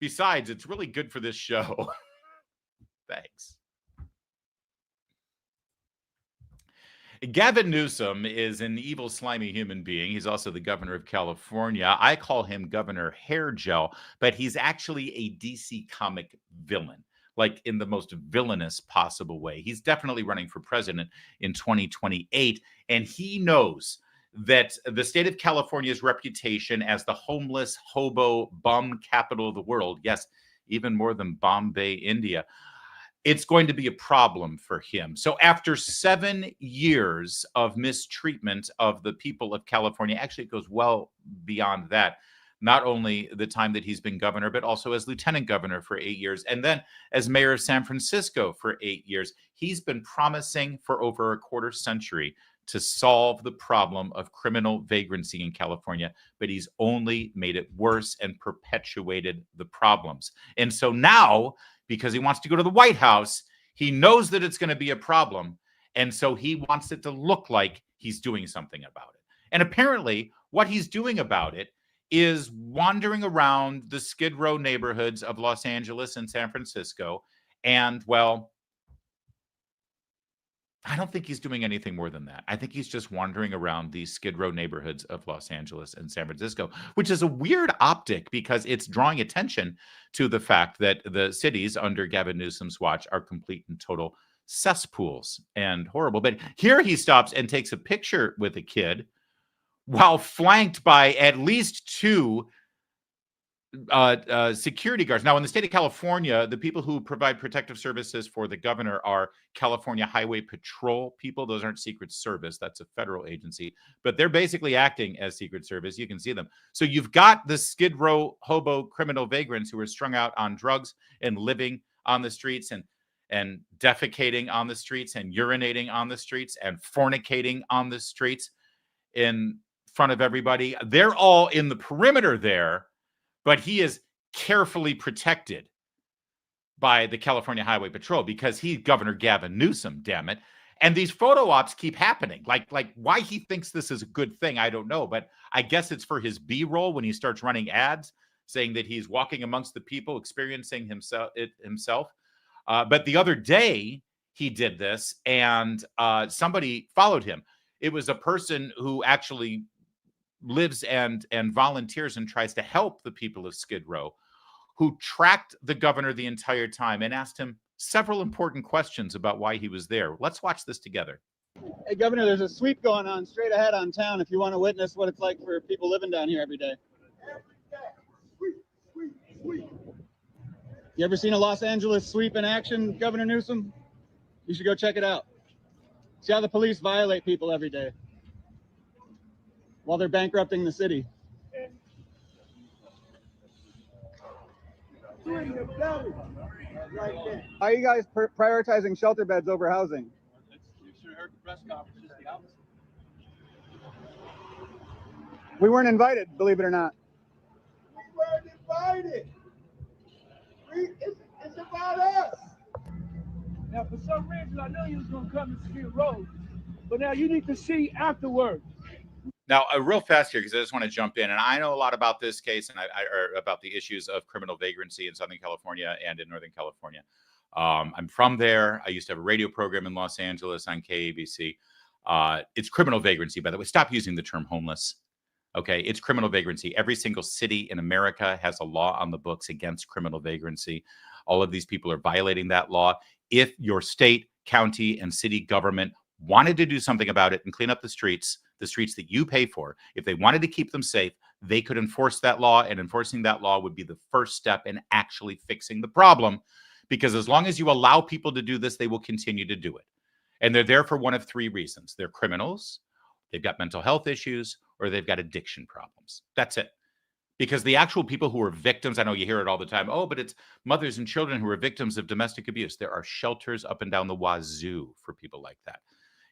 besides, it's really good for this show. Thanks. Gavin Newsom is an evil, slimy human being. He's also the governor of California. I call him Governor Hair Gel, but he's actually a DC comic villain, like in the most villainous possible way. He's definitely running for president in 2028, and he knows that the state of California's reputation as the homeless, hobo, bum capital of the world, yes, even more than Bombay, India, it's going to be a problem for him. So after 7 years of mistreatment of the people of California, actually it goes well beyond that, not only the time that he's been governor, but also as lieutenant governor for 8 years, and then as mayor of San Francisco for 8 years, he's been promising for over a quarter century to solve the problem of criminal vagrancy in California, but he's only made it worse and perpetuated the problems. And so now, because he wants to go to the White House, he knows that it's going to be a problem. And so he wants it to look like he's doing something about it. And apparently, what he's doing about it is wandering around the Skid Row neighborhoods of Los Angeles and San Francisco. And, well, I don't think he's doing anything more than that. I think he's just wandering around these Skid Row neighborhoods of Los Angeles and San Francisco, which is a weird optic because it's drawing attention to the fact that the cities under Gavin Newsom's watch are complete and total cesspools and horrible. But here he stops and takes a picture with a kid while flanked by at least two security guards. Now, in the state of California, the people who provide protective services for the governor are California Highway Patrol people. Those aren't Secret Service. That's a federal agency. But they're basically acting as Secret Service. You can see them. So you've got the Skid Row hobo criminal vagrants who are strung out on drugs and living on the streets and defecating on the streets and urinating on the streets and fornicating on the streets in front of everybody. They're all in the perimeter there, but he is carefully protected by the California Highway Patrol because he's Governor Gavin Newsom, damn it. And these photo ops keep happening. Like why he thinks this is a good thing, I don't know. But I guess it's for his B-roll when he starts running ads saying that he's walking amongst the people, experiencing himself. But the other day he did this and somebody followed him. It was a person who actually lives and volunteers and tries to help the people of Skid Row, who tracked the governor the entire time and asked him several important questions about why he was there. Let's watch this together. Hey, Governor, there's a sweep going on straight ahead on town if you want to witness what it's like for people living down here every day. You ever seen a Los Angeles sweep in action, Governor Newsom? You should go check it out. See how the police violate people every day while they're bankrupting the city. How are you guys prioritizing shelter beds over housing? You should have heard the press conference, just the opposite. We weren't invited, believe it or not. We weren't invited. It's about us. Now, for some reason, I know you was going to come to Skid Row, but now you need to see afterwards. Now, real fast here, because I just want to jump in, and I know a lot about this case and or about the issues of criminal vagrancy in Southern California and in Northern California. I'm from there. I used to have a radio program in Los Angeles on KABC. It's criminal vagrancy, by the way. Stop using the term homeless. Okay, it's criminal vagrancy. Every single city in America has a law on the books against criminal vagrancy. All of these people are violating that law. If your state, county, and city government wanted to do something about it and clean up the streets that you pay for, if they wanted to keep them safe, they could enforce that law, and enforcing that law would be the first step in actually fixing the problem. Because as long as you allow people to do this, they will continue to do it. And they're there for one of three reasons. They're criminals, they've got mental health issues, or they've got addiction problems. That's it. Because the actual people who are victims, I know you hear it all the time, oh, but it's mothers and children who are victims of domestic abuse. There are shelters up and down the wazoo for people like that.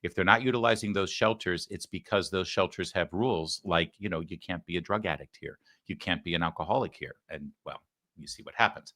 If they're not utilizing those shelters, it's because those shelters have rules like, you can't be a drug addict here. You can't be an alcoholic here. And, well, you see what happens.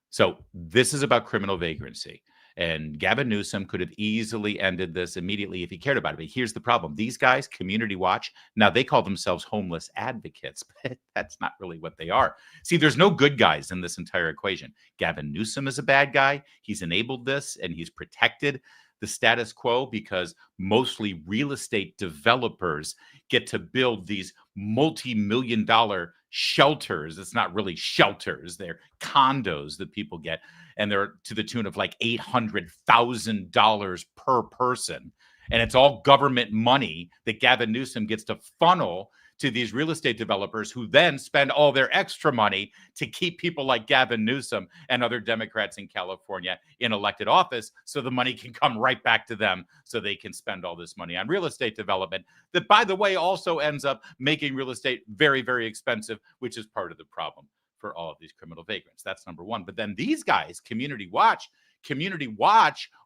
So this is about criminal vagrancy. And Gavin Newsom could have easily ended this immediately if he cared about it. But here's the problem. These guys, Community Watch, now they call themselves homeless advocates, but that's not really what they are. See, there's no good guys in this entire equation. Gavin Newsom is a bad guy. He's enabled this and he's protected the status quo because mostly real estate developers get to build these multi-million-dollar shelters. It's not really shelters. They're condos that people get. And they're to the tune of like $800,000 per person. And it's all government money that Gavin Newsom gets to funnel to these real estate developers who then spend all their extra money to keep people like Gavin Newsom and other Democrats in California in elected office so the money can come right back to them so they can spend all this money on real estate development that, by the way, also ends up making real estate very, very expensive, which is part of the problem for all of these criminal vagrants. That's number one. But then these guys, Community Watch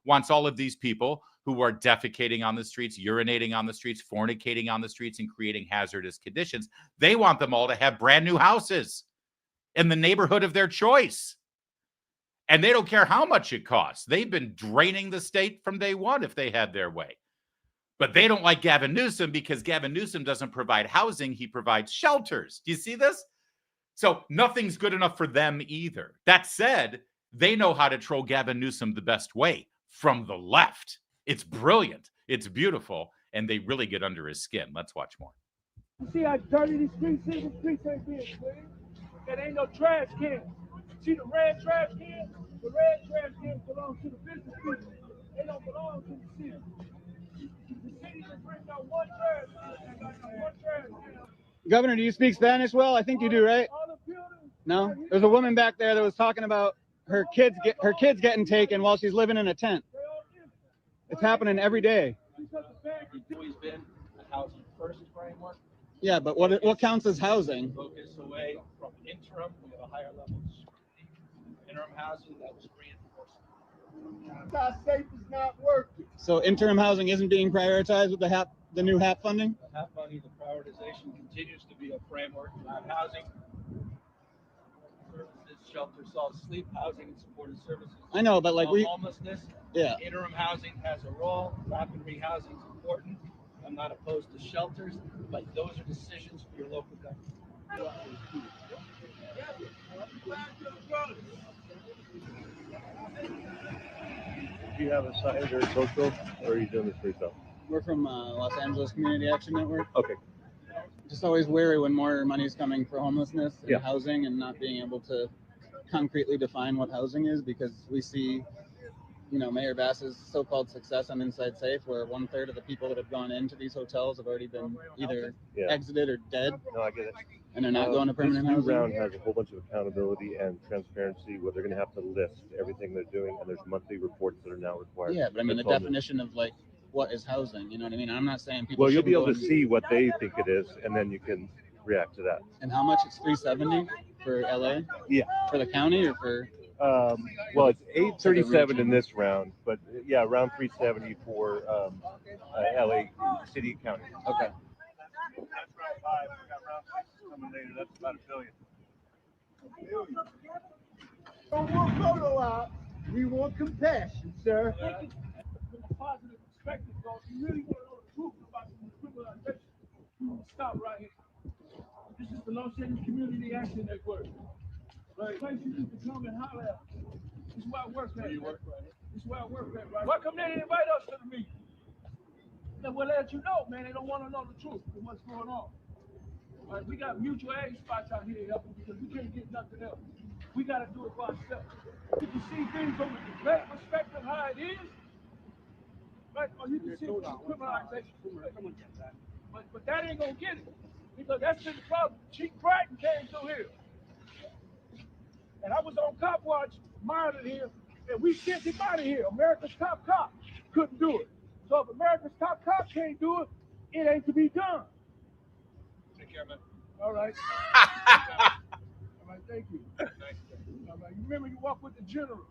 wants all of these people who are defecating on the streets, urinating on the streets, fornicating on the streets, and creating hazardous conditions. They want them all to have brand new houses in the neighborhood of their choice. And they don't care how much it costs. They've been draining the state from day one if they had their way. But they don't like Gavin Newsom because Gavin Newsom doesn't provide housing. He provides shelters. Do you see this? So nothing's good enough for them either. That said, they know how to troll Gavin Newsom the best way, from the left. It's brilliant. It's beautiful. And they really get under his skin. Let's watch more. You see how dirty these streets is? The streets ain't being clean. There ain't no trash cans. See the red trash cans? The red trash cans belong to the business people. They don't belong to the city. The city can bring out one trash can. They got one trash can. Governor, do you speak Spanish well? I think you do, right? No? There's a woman back there that was talking about her kids getting taken while she's living in a tent. It's happening every day. Always been a housing first framework. Yeah, but what counts as housing? Focus away from interim to a higher level. Interim housing that was reinforced. Not safe is not working. So interim housing isn't being prioritized with the new HAP funding? The HAP money, the prioritization continues to be a framework around housing, services, shelter, solid sleep, housing, and supportive services. I know, but like homelessness. Yeah. Interim housing has a role. Rapid rehousing is important. I'm not opposed to shelters, but those are decisions for your local government. Do you have a site or social, or are you doing this for yourself? We're from Los Angeles Community Action Network. Okay. Just always wary when more money is coming for homelessness and Yeah. housing, and not being able to concretely define what housing is, because we see, Mayor Bass's so-called success on Inside Safe, where 1/3 of the people that have gone into these hotels have already been either exited or dead. No, I get it. And they're not going to permanent this housing. New round has a whole bunch of accountability and transparency where they're going to have to list everything they're doing, and there's monthly reports that are now required. Yeah, but I mean, the That's all definition of what is housing, you know what I mean? I'm not saying people. Well, you'll be able to shouldn't go see what they think it is, and then you can react to that. And how much? It's $370 for LA? Yeah. For the county or for? Well, it's $837 in this round, but yeah, around $370 for LA City and County. Okay. That's about $1 billion. Don't want photo op. We want compassion, sir. From a positive perspective, though, if you really want to know the truth about the criminalization, you will stop right here. This is the Los Angeles Community Action Network. Right. Place you need to come and holler at. This is where I work at. This is where I work at, right? Why come they didn't invite us to the meeting? Then we'll let you know, man. They don't want to know the truth of what's going on. Right? We got mutual aid spots out here helping because we can't get nothing else. We got to do it by ourselves. You can see things from a direct perspective, how it is, right? Or you can see it from a criminalization perspective. But that ain't going to get it. Because that's been the problem. Chief Brighton came through here. And I was on cop watch, monitored him, and we sent him out of here. America's top cop couldn't do it. So if America's top cop can't do it, it ain't to be done. Take care, man. All right. All right, thank you. All right, you remember you walk with the general.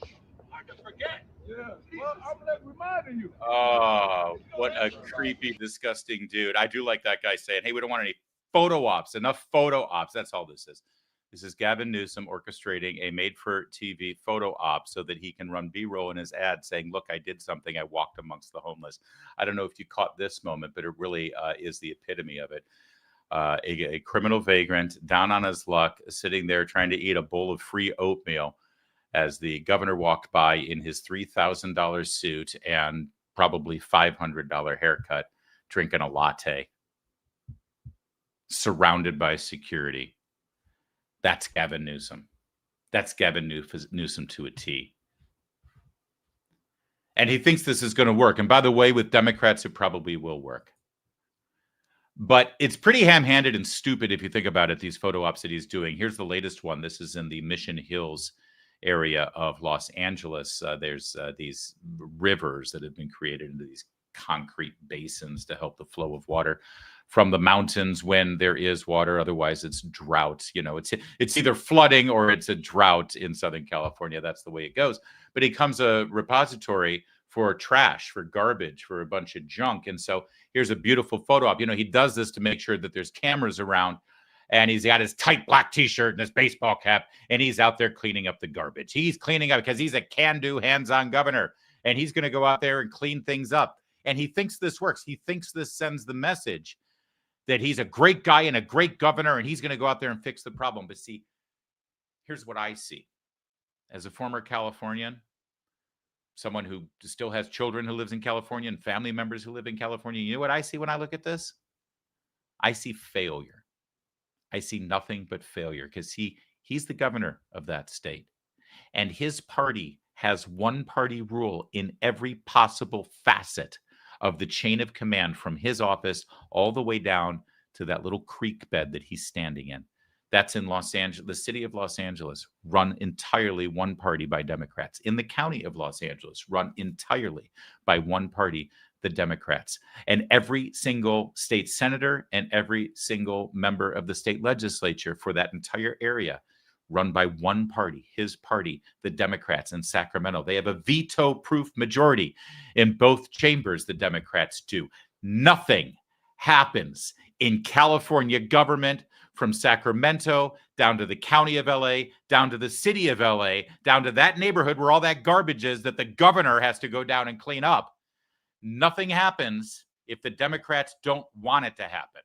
I can forget. Yeah. Well, I'm reminding you. Oh, what a creepy, disgusting dude. I do like that guy saying, hey, we don't want any photo ops. Enough photo ops. That's all this is. This is Gavin Newsom orchestrating a made-for-TV photo op so that he can run B-roll in his ad saying, look, I did something. I walked amongst the homeless. I don't know if you caught this moment, but it really is the epitome of it. A criminal vagrant down on his luck, sitting there trying to eat a bowl of free oatmeal as the governor walked by in his $3,000 suit and probably $500 haircut, drinking a latte, surrounded by security. That's Gavin Newsom. That's Gavin Newsom to a T. And he thinks this is going to work. And by the way, with Democrats, it probably will work. But it's pretty ham-handed and stupid if you think about it, these photo ops that he's doing. Here's the latest one. This is in the Mission Hills area of Los Angeles. There's these rivers that have been created into these concrete basins to help the flow of water from the mountains when there is water. Otherwise, it's drought. You know, it's either flooding or it's a drought in Southern California. That's the way it goes. But it becomes a repository for trash, for garbage, for a bunch of junk. And so here's a beautiful photo op. You know, he does this to make sure that there's cameras around, and he's got his tight black t-shirt and his baseball cap, and he's out there cleaning up the garbage. He's cleaning up because he's a can-do, hands-on governor, and he's going to go out there and clean things up. And he thinks this works. He thinks this sends the message that he's a great guy and a great governor, and he's going to go out there and fix the problem. But see, here's what I see. As a former Californian, someone who still has children who lives in California and family members who live in California, you know what I see when I look at this? I see failure. I see nothing but failure, because he's the governor of that state. And his party has one-party rule in every possible facet of the chain of command, from his office all the way down to that little creek bed that he's standing in. That's in Los Angeles, the city of Los Angeles, run entirely one party by Democrats. In the county of Los Angeles, run entirely by one party, the Democrats. And every single state senator and every single member of the state legislature for that entire area run by one party, his party, the Democrats in Sacramento. They have a veto-proof majority in both chambers, the Democrats do. Nothing happens in California government, from Sacramento down to the county of LA, down to the city of LA, down to that neighborhood where all that garbage is that the governor has to go down and clean up. Nothing happens if the Democrats don't want it to happen.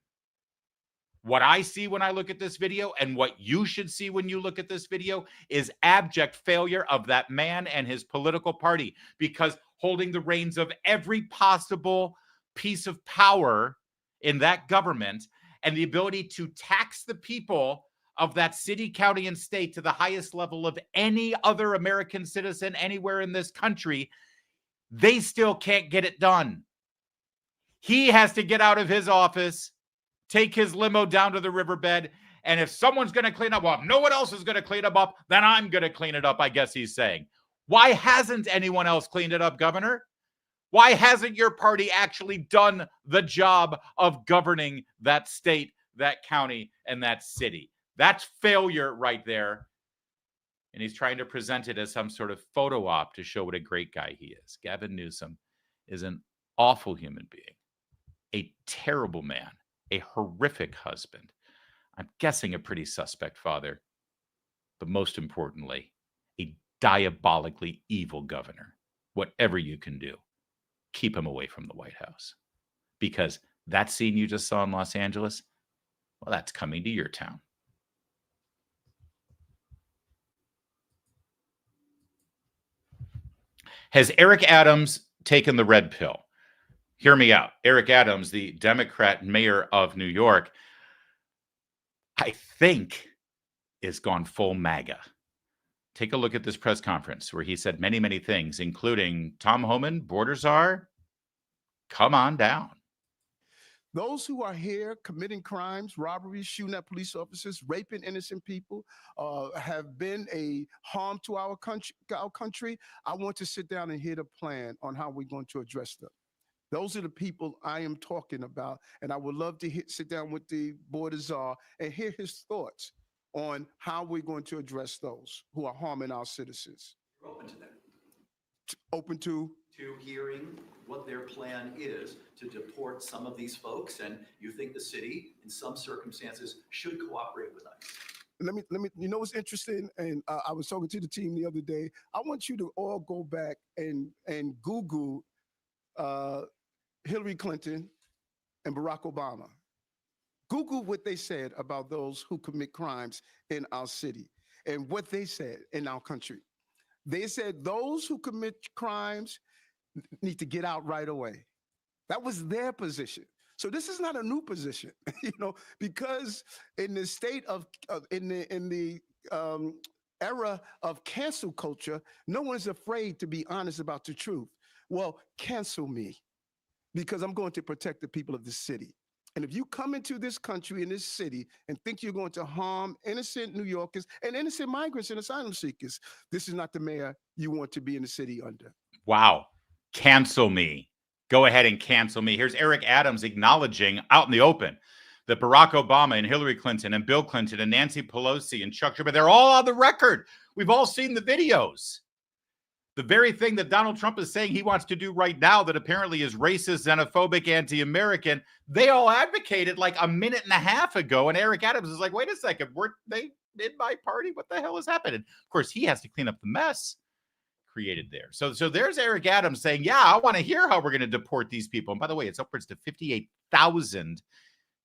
What I see when I look at this video, and what you should see when you look at this video, is abject failure of that man and his political party, because holding the reins of every possible piece of power in that government and the ability to tax the people of that city, county, and state to the highest level of any other American citizen anywhere in this country, they still can't get it done. He has to get out of his office, take his limo down to the riverbed, and if someone's going to clean up, well, if no one else is going to clean it up, then I'm going to clean it up, I guess he's saying. Why hasn't anyone else cleaned it up, Governor? Why hasn't your party actually done the job of governing that state, that county, and that city? That's failure right there. And he's trying to present it as some sort of photo op to show what a great guy he is. Gavin Newsom is an awful human being, a terrible man, a horrific husband. I'm guessing a pretty suspect father, but most importantly, a diabolically evil governor. Whatever you can do, keep him away from the White House, because that scene you just saw in Los Angeles, well, that's coming to your town. Has Eric Adams taken the red pill? Hear me out. Eric Adams, the Democrat mayor of New York, I think is gone full MAGA. Take a look at this press conference where he said many, many things, including Tom Homan, borders are, come on down. Those who are here committing crimes, robberies, shooting at police officers, raping innocent people, have been a harm to our country. I want to sit down and hear the plan on how we're going to address them. Those are the people I am talking about, and I would love to sit down with the board of czar and hear his thoughts on how we're going to address those who are harming our citizens. You're open to that. Open to Hearing what their plan is to deport some of these folks, and you think the city, in some circumstances, should cooperate with us. Let me, you know what's interesting? And I was talking to the team the other day. I want you to all go back and Google Hillary Clinton and Barack Obama. Google what they said about those who commit crimes in our city and what they said in our country. They said those who commit crimes need to get out right away. That was their position. So this is not a new position, you know, because in the state of in the era of cancel culture, no one's afraid to be honest about the truth. Well, cancel me, because I'm going to protect the people of this city. And if you come into this country, in this city, and think you're going to harm innocent New Yorkers and innocent migrants and asylum seekers, this is not the mayor you want to be in the city under. Wow. Cancel me. Go ahead and cancel me. Here's Eric Adams acknowledging out in the open that Barack Obama and Hillary Clinton and Bill Clinton and Nancy Pelosi and Chuck Schumer, they're all on the record. We've all seen the videos. The very thing that Donald Trump is saying he wants to do right now that apparently is racist, xenophobic, anti-American, they all advocated like a minute and a half ago. And Eric Adams is like, wait a second, were they in my party? What the hell is happening? Of course, he has to clean up the mess created there. So there's Eric Adams saying, yeah, I want to hear how we're going to deport these people. And by the way, it's upwards to 58,000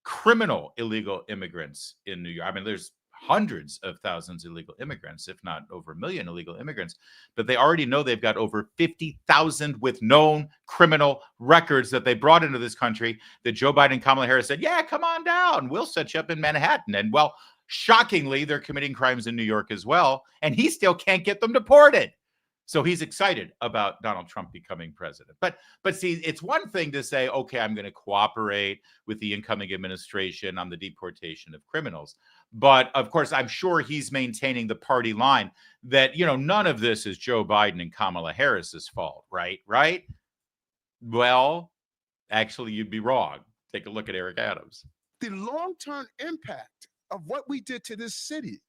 criminal illegal immigrants in New York. I mean, there's hundreds of thousands of illegal immigrants, if not over a million illegal immigrants, but they already know they've got over 50,000 with known criminal records that they brought into this country that Joe Biden and Kamala Harris said, yeah, come on down. We'll set you up in Manhattan. And well, shockingly, they're committing crimes in New York as well. And he still can't get them deported. So he's excited about Donald Trump becoming president. But see, it's one thing to say, okay, I'm going to cooperate with the incoming administration on the deportation of criminals. But of course, I'm sure he's maintaining the party line that, you know, none of this is Joe Biden and Kamala Harris's fault, right? Right? Well, actually, you'd be wrong. Take a look at Eric Adams. The long-term impact of what we did to this city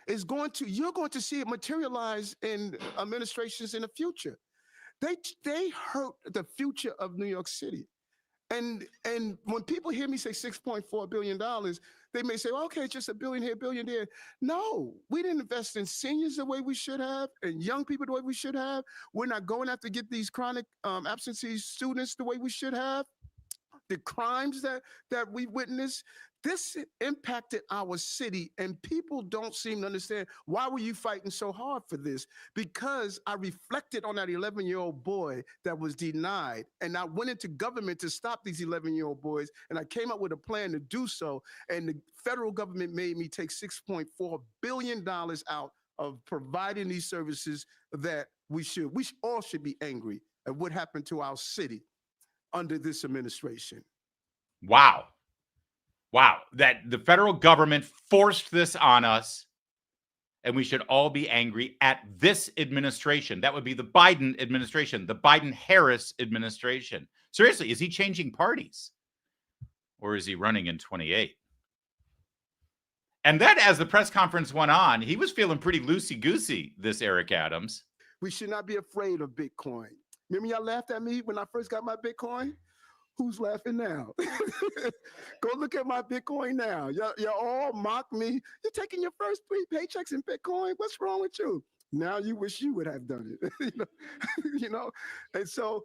is you're going to see it materialize in administrations in the future. They hurt the future of New York City. And when people hear me say $6.4 billion, they may say, well, okay, it's just $1 billion here, $1 billion there. No, we didn't invest in seniors the way we should have, and young people the way we should have. We're not going after get these chronic absentee students the way we should have. The crimes that we witnessed, this impacted our city, and people don't seem to understand, why were you fighting so hard for this? Because I reflected on that 11-year-old boy that was denied, and I went into government to stop these 11-year-old boys, and I came up with a plan to do so, and the federal government made me take $6.4 billion out of providing these services that we all should be angry at what happened to our city under this administration. Wow. Wow, that the federal government forced this on us, and we should all be angry at this administration. That would be the Biden administration, the Biden-Harris administration. Seriously, is he changing parties? Or is he running in 28? And then as the press conference went on, he was feeling pretty loosey-goosey, this Eric Adams. We should not be afraid of Bitcoin. Remember y'all laughed at me when I first got my Bitcoin? Who's laughing now? Go look at my Bitcoin now. You all mock me. You're taking your first 3 paychecks in Bitcoin. What's wrong with you? Now you wish you would have done it. you know? And so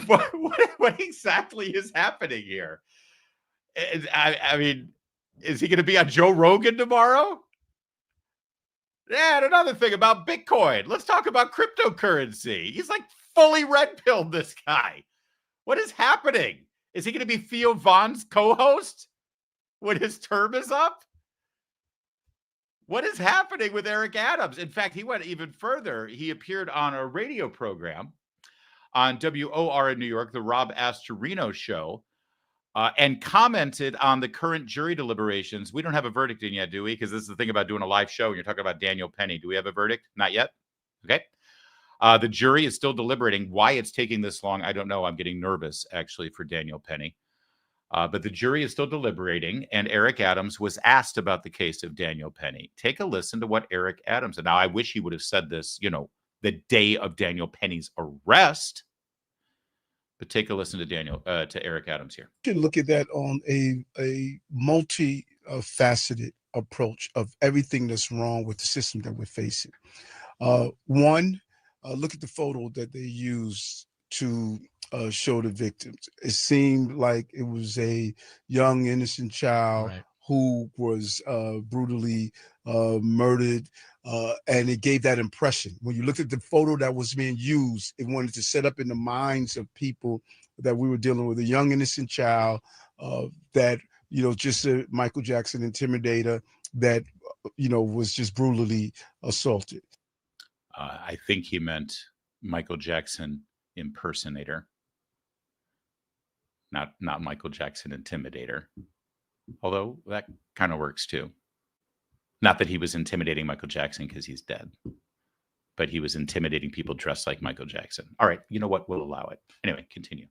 what exactly is happening here? I mean, is he going to be on Joe Rogan tomorrow? Yeah, and another thing about Bitcoin. Let's talk about cryptocurrency. He's like fully red-pilled, this guy. What is happening? Is he going to be Theo Von's co-host when his term is up? What is happening with Eric Adams? In fact, he went even further. He appeared on a radio program on WOR in New York, the Rob Astorino show, and commented on the current jury deliberations. We don't have a verdict in yet, do we? Because this is the thing about doing a live show, and you're talking about Daniel Penny. Do we have a verdict? Not yet? Okay. The jury is still deliberating. Why it's taking this long, I don't know. I'm getting nervous, actually, for Daniel Penny. But the jury is still deliberating, and Eric Adams was asked about the case of Daniel Penny. Take a listen to what Eric Adams said. Now, I wish he would have said this, the day of Daniel Penny's arrest. But take a listen to Eric Adams here. You should look at that on a multi-faceted approach of everything that's wrong with the system that we're facing. One, look at the photo that they used to show the victims. It seemed like it was a young, innocent child who was brutally murdered, and it gave that impression. When you look at the photo that was being used, it wanted to set up in the minds of people that we were dealing with a young, innocent child that, just a Michael Jackson intimidator that, was just brutally assaulted. I think he meant Michael Jackson impersonator, not Michael Jackson intimidator. Although that kind of works too. Not that he was intimidating Michael Jackson because he's dead, but he was intimidating people dressed like Michael Jackson. All right, you know what? We'll allow it. Anyway, continue.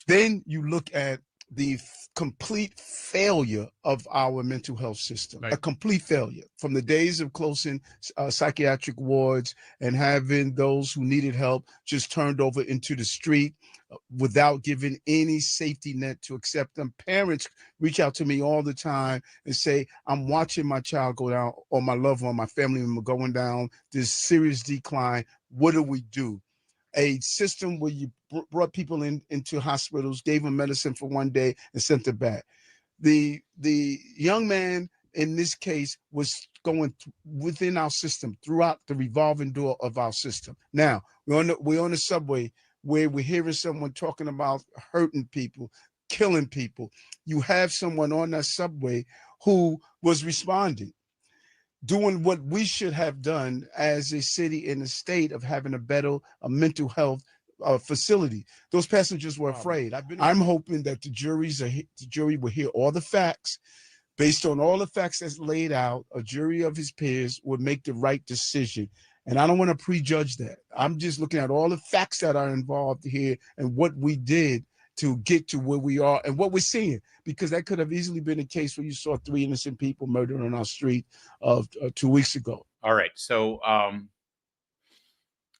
Then you look at the complete failure of our mental health system, a complete failure from the days of closing psychiatric wards and having those who needed help just turned over into the street without giving any safety net to accept them. Parents reach out to me all the time and say, I'm watching my child go down, or my loved one, my family member going down this serious decline. What do we do? A system where you brought people into hospitals, gave them medicine for one day and sent them back. The young man in this case was going within our system, throughout the revolving door of our system. Now, we're on the subway where we're hearing someone talking about hurting people, killing people. You have someone on that subway who was responding, doing what we should have done as a city and a state of having a better mental health facility. Those passengers were afraid. I'm hoping that the jury will hear all the facts. Based on all the facts that's laid out, a jury of his peers would make the right decision. And I don't want to prejudge that. I'm just looking at all the facts that are involved here and what we did to get to where we are and what we're seeing, because that could have easily been a case where you saw 3 innocent people murdered on our street 2 weeks ago. All right. So a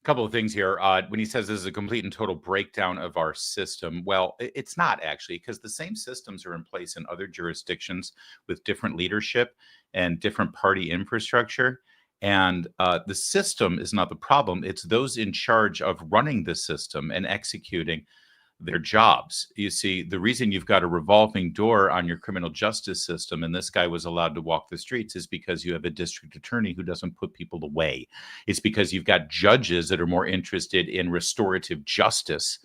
couple of things here. When he says this is a complete and total breakdown of our system, well, it's not actually, because the same systems are in place in other jurisdictions with different leadership and different party infrastructure. And the system is not the problem. It's those in charge of running the system and executing their jobs. You see, the reason you've got a revolving door on your criminal justice system and this guy was allowed to walk the streets is because you have a district attorney who doesn't put people away. It's because you've got judges that are more interested in restorative justice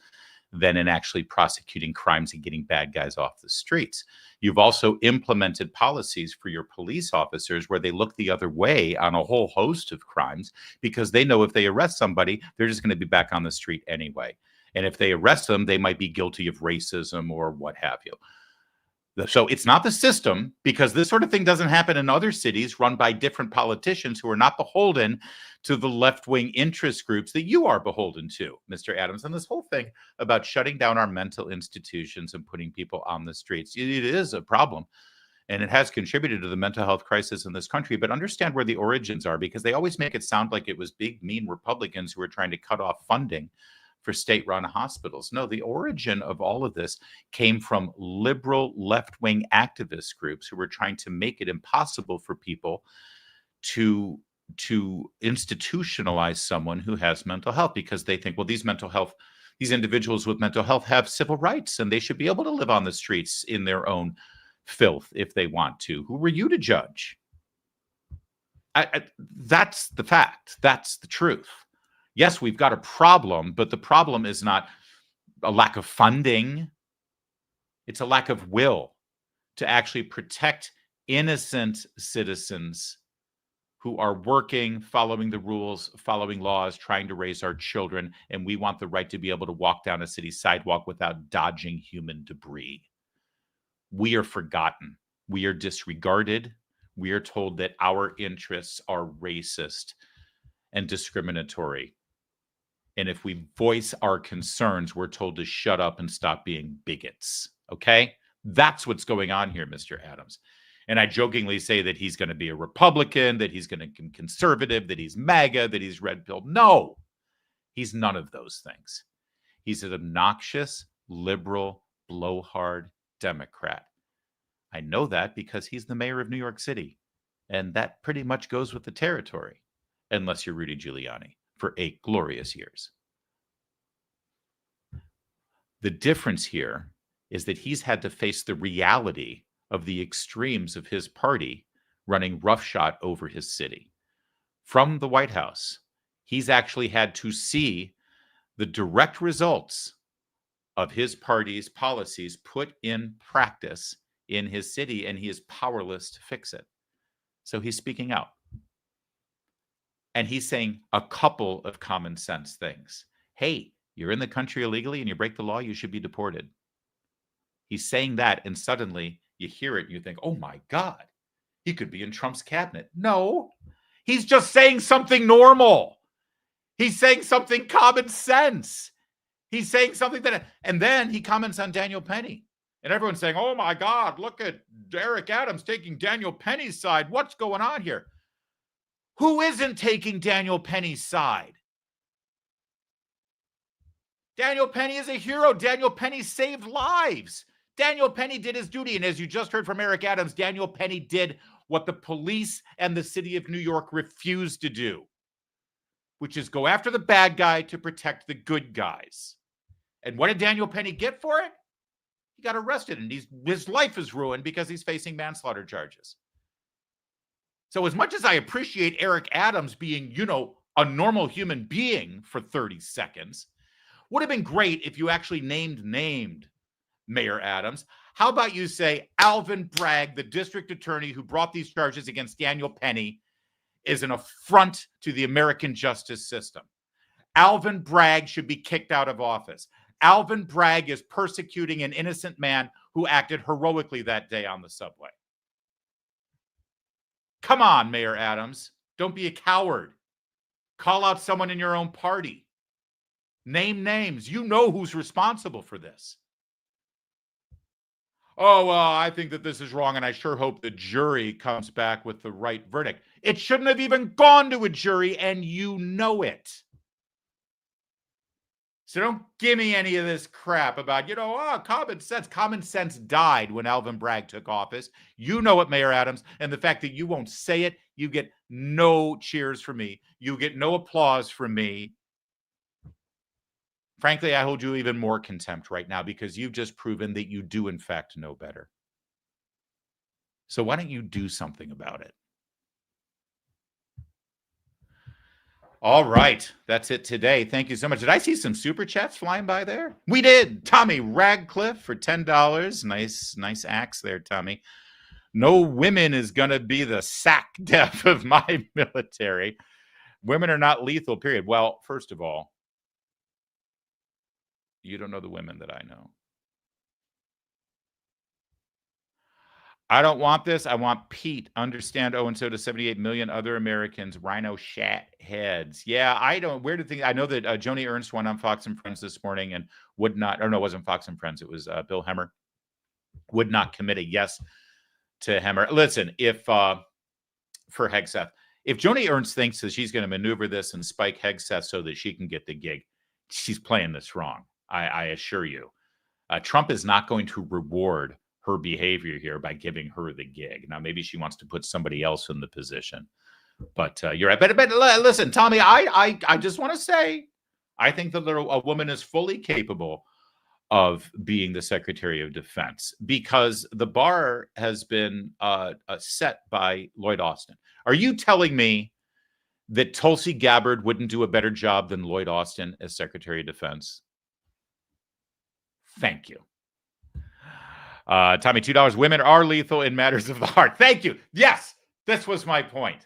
than in actually prosecuting crimes and getting bad guys off the streets. You've also implemented policies for your police officers where they look the other way on a whole host of crimes because they know if they arrest somebody, they're just going to be back on the street anyway. And if they arrest them, they might be guilty of racism or what have you. So it's not the system, because this sort of thing doesn't happen in other cities run by different politicians who are not beholden to the left-wing interest groups that you are beholden to, Mr. Adams. And this whole thing about shutting down our mental institutions and putting people on the streets, it is a problem. And it has contributed to the mental health crisis in this country. But understand where the origins are, because they always make it sound like it was big, mean Republicans who were trying to cut off funding for state-run hospitals. No, the origin of all of this came from liberal left-wing activist groups who were trying to make it impossible for people to institutionalize someone who has mental health, because they think, well, these individuals with mental health have civil rights and they should be able to live on the streets in their own filth if they want to. Who were you to judge? That's the fact. That's the truth. Yes, we've got a problem, but the problem is not a lack of funding. It's a lack of will to actually protect innocent citizens who are working, following the rules, following laws, trying to raise our children. And we want the right to be able to walk down a city sidewalk without dodging human debris. We are forgotten. We are disregarded. We are told that our interests are racist and discriminatory. And if we voice our concerns, we're told to shut up and stop being bigots. Okay? That's what's going on here, Mr. Adams. And I jokingly say that he's going to be a Republican, that he's going to be conservative, that he's MAGA, that he's red pilled. No, he's none of those things. He's an obnoxious, liberal, blowhard Democrat. I know that because he's the mayor of New York City. And that pretty much goes with the territory, unless you're Rudy Giuliani, for 8 glorious years. The difference here is that he's had to face the reality of the extremes of his party running roughshod over his city. From the White House, he's actually had to see the direct results of his party's policies put in practice in his city, and he is powerless to fix it. So he's speaking out. And he's saying a couple of common sense things. Hey, you're in the country illegally and you break the law, you should be deported. He's saying that, and suddenly you hear it and you think, oh my God, he could be in Trump's cabinet. No, he's just saying something normal. He's saying something common sense. He's saying something and then he comments on Daniel Penny. And everyone's saying, oh my God, look at Eric Adams taking Daniel Penny's side. What's going on here? Who isn't taking Daniel Penny's side? Daniel Penny is a hero. Daniel Penny saved lives. Daniel Penny did his duty. And as you just heard from Eric Adams, Daniel Penny did what the police and the city of New York refused to do, which is go after the bad guy to protect the good guys. And what did Daniel Penny get for it? He got arrested, and his life is ruined because he's facing manslaughter charges. So as much as I appreciate Eric Adams being, a normal human being for 30 seconds, would have been great if you actually named Mayor Adams. How about you say Alvin Bragg, the district attorney who brought these charges against Daniel Penny, is an affront to the American justice system. Alvin Bragg should be kicked out of office. Alvin Bragg is persecuting an innocent man who acted heroically that day on the subway. Come on, Mayor Adams. Don't be a coward. Call out someone in your own party. Name names. You know who's responsible for this. Oh, well, I think that this is wrong, and I sure hope the jury comes back with the right verdict. It shouldn't have even gone to a jury, and you know it. So don't give me any of this crap about, common sense. Common sense died when Alvin Bragg took office. You know it, Mayor Adams. And the fact that you won't say it, you get no cheers from me. You get no applause from me. Frankly, I hold you even more contempt right now because you've just proven that you do, in fact, know better. So why don't you do something about it? All right. That's it today. Thank you so much. Did I see some super chats flying by there? We did. Tommy Radcliffe for $10. Nice axe there, Tommy. No women is going to be the sack death of my military. Women are not lethal, period. Well, first of all, you don't know the women that I know. I don't want this. I want Pete. Understand, oh, and so do 78 million other Americans. Rhino shat heads. Yeah, I don't. Where do things? I know that Joni Ernst went on Fox and Friends this morning and would not. Or no, it wasn't Fox and Friends. It was Bill Hemmer. Would not commit a yes to Hemmer. Listen, if for Hegseth, if Joni Ernst thinks that she's going to maneuver this and spike Hegseth so that she can get the gig, she's playing this wrong. I assure you. Trump is not going to reward her behavior here by giving her the gig. Now, maybe she wants to put somebody else in the position, but you're right. But listen, Tommy, I just want to say, I think that a woman is fully capable of being the Secretary of Defense because the bar has been set by Lloyd Austin. Are you telling me that Tulsi Gabbard wouldn't do a better job than Lloyd Austin as Secretary of Defense? Thank you. Tommy, $2. Women are lethal in matters of the heart. Thank you. Yes, this was my point.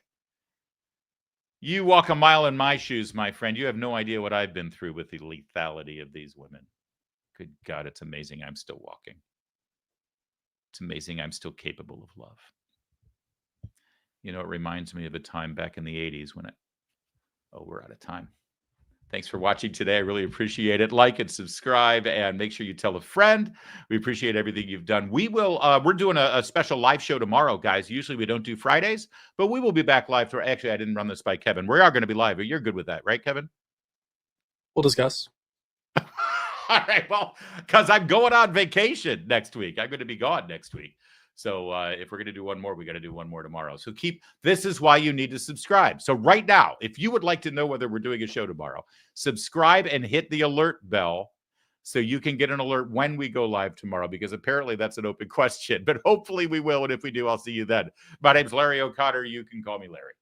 You walk a mile in my shoes, my friend. You have no idea what I've been through with the lethality of these women. Good God, it's amazing I'm still walking. It's amazing I'm still capable of love. It reminds me of a time back in the 80s when we're out of time. Thanks for watching today. I really appreciate it. Like and subscribe and make sure you tell a friend. We appreciate everything you've done. We're doing a special live show tomorrow, guys. Usually we don't do Fridays, but we will be back live. Actually, I didn't run this by Kevin. We are going to be live, but you're good with that, right, Kevin? We'll discuss. All right. Well, because I'm going on vacation next week. I'm going to be gone next week. So if we're going to do one more, we got to do one more tomorrow. So this is why you need to subscribe. So right now, if you would like to know whether we're doing a show tomorrow, subscribe and hit the alert bell so you can get an alert when we go live tomorrow, because apparently that's an open question, but hopefully we will. And if we do, I'll see you then. My name's Larry O'Connor. You can call me Larry.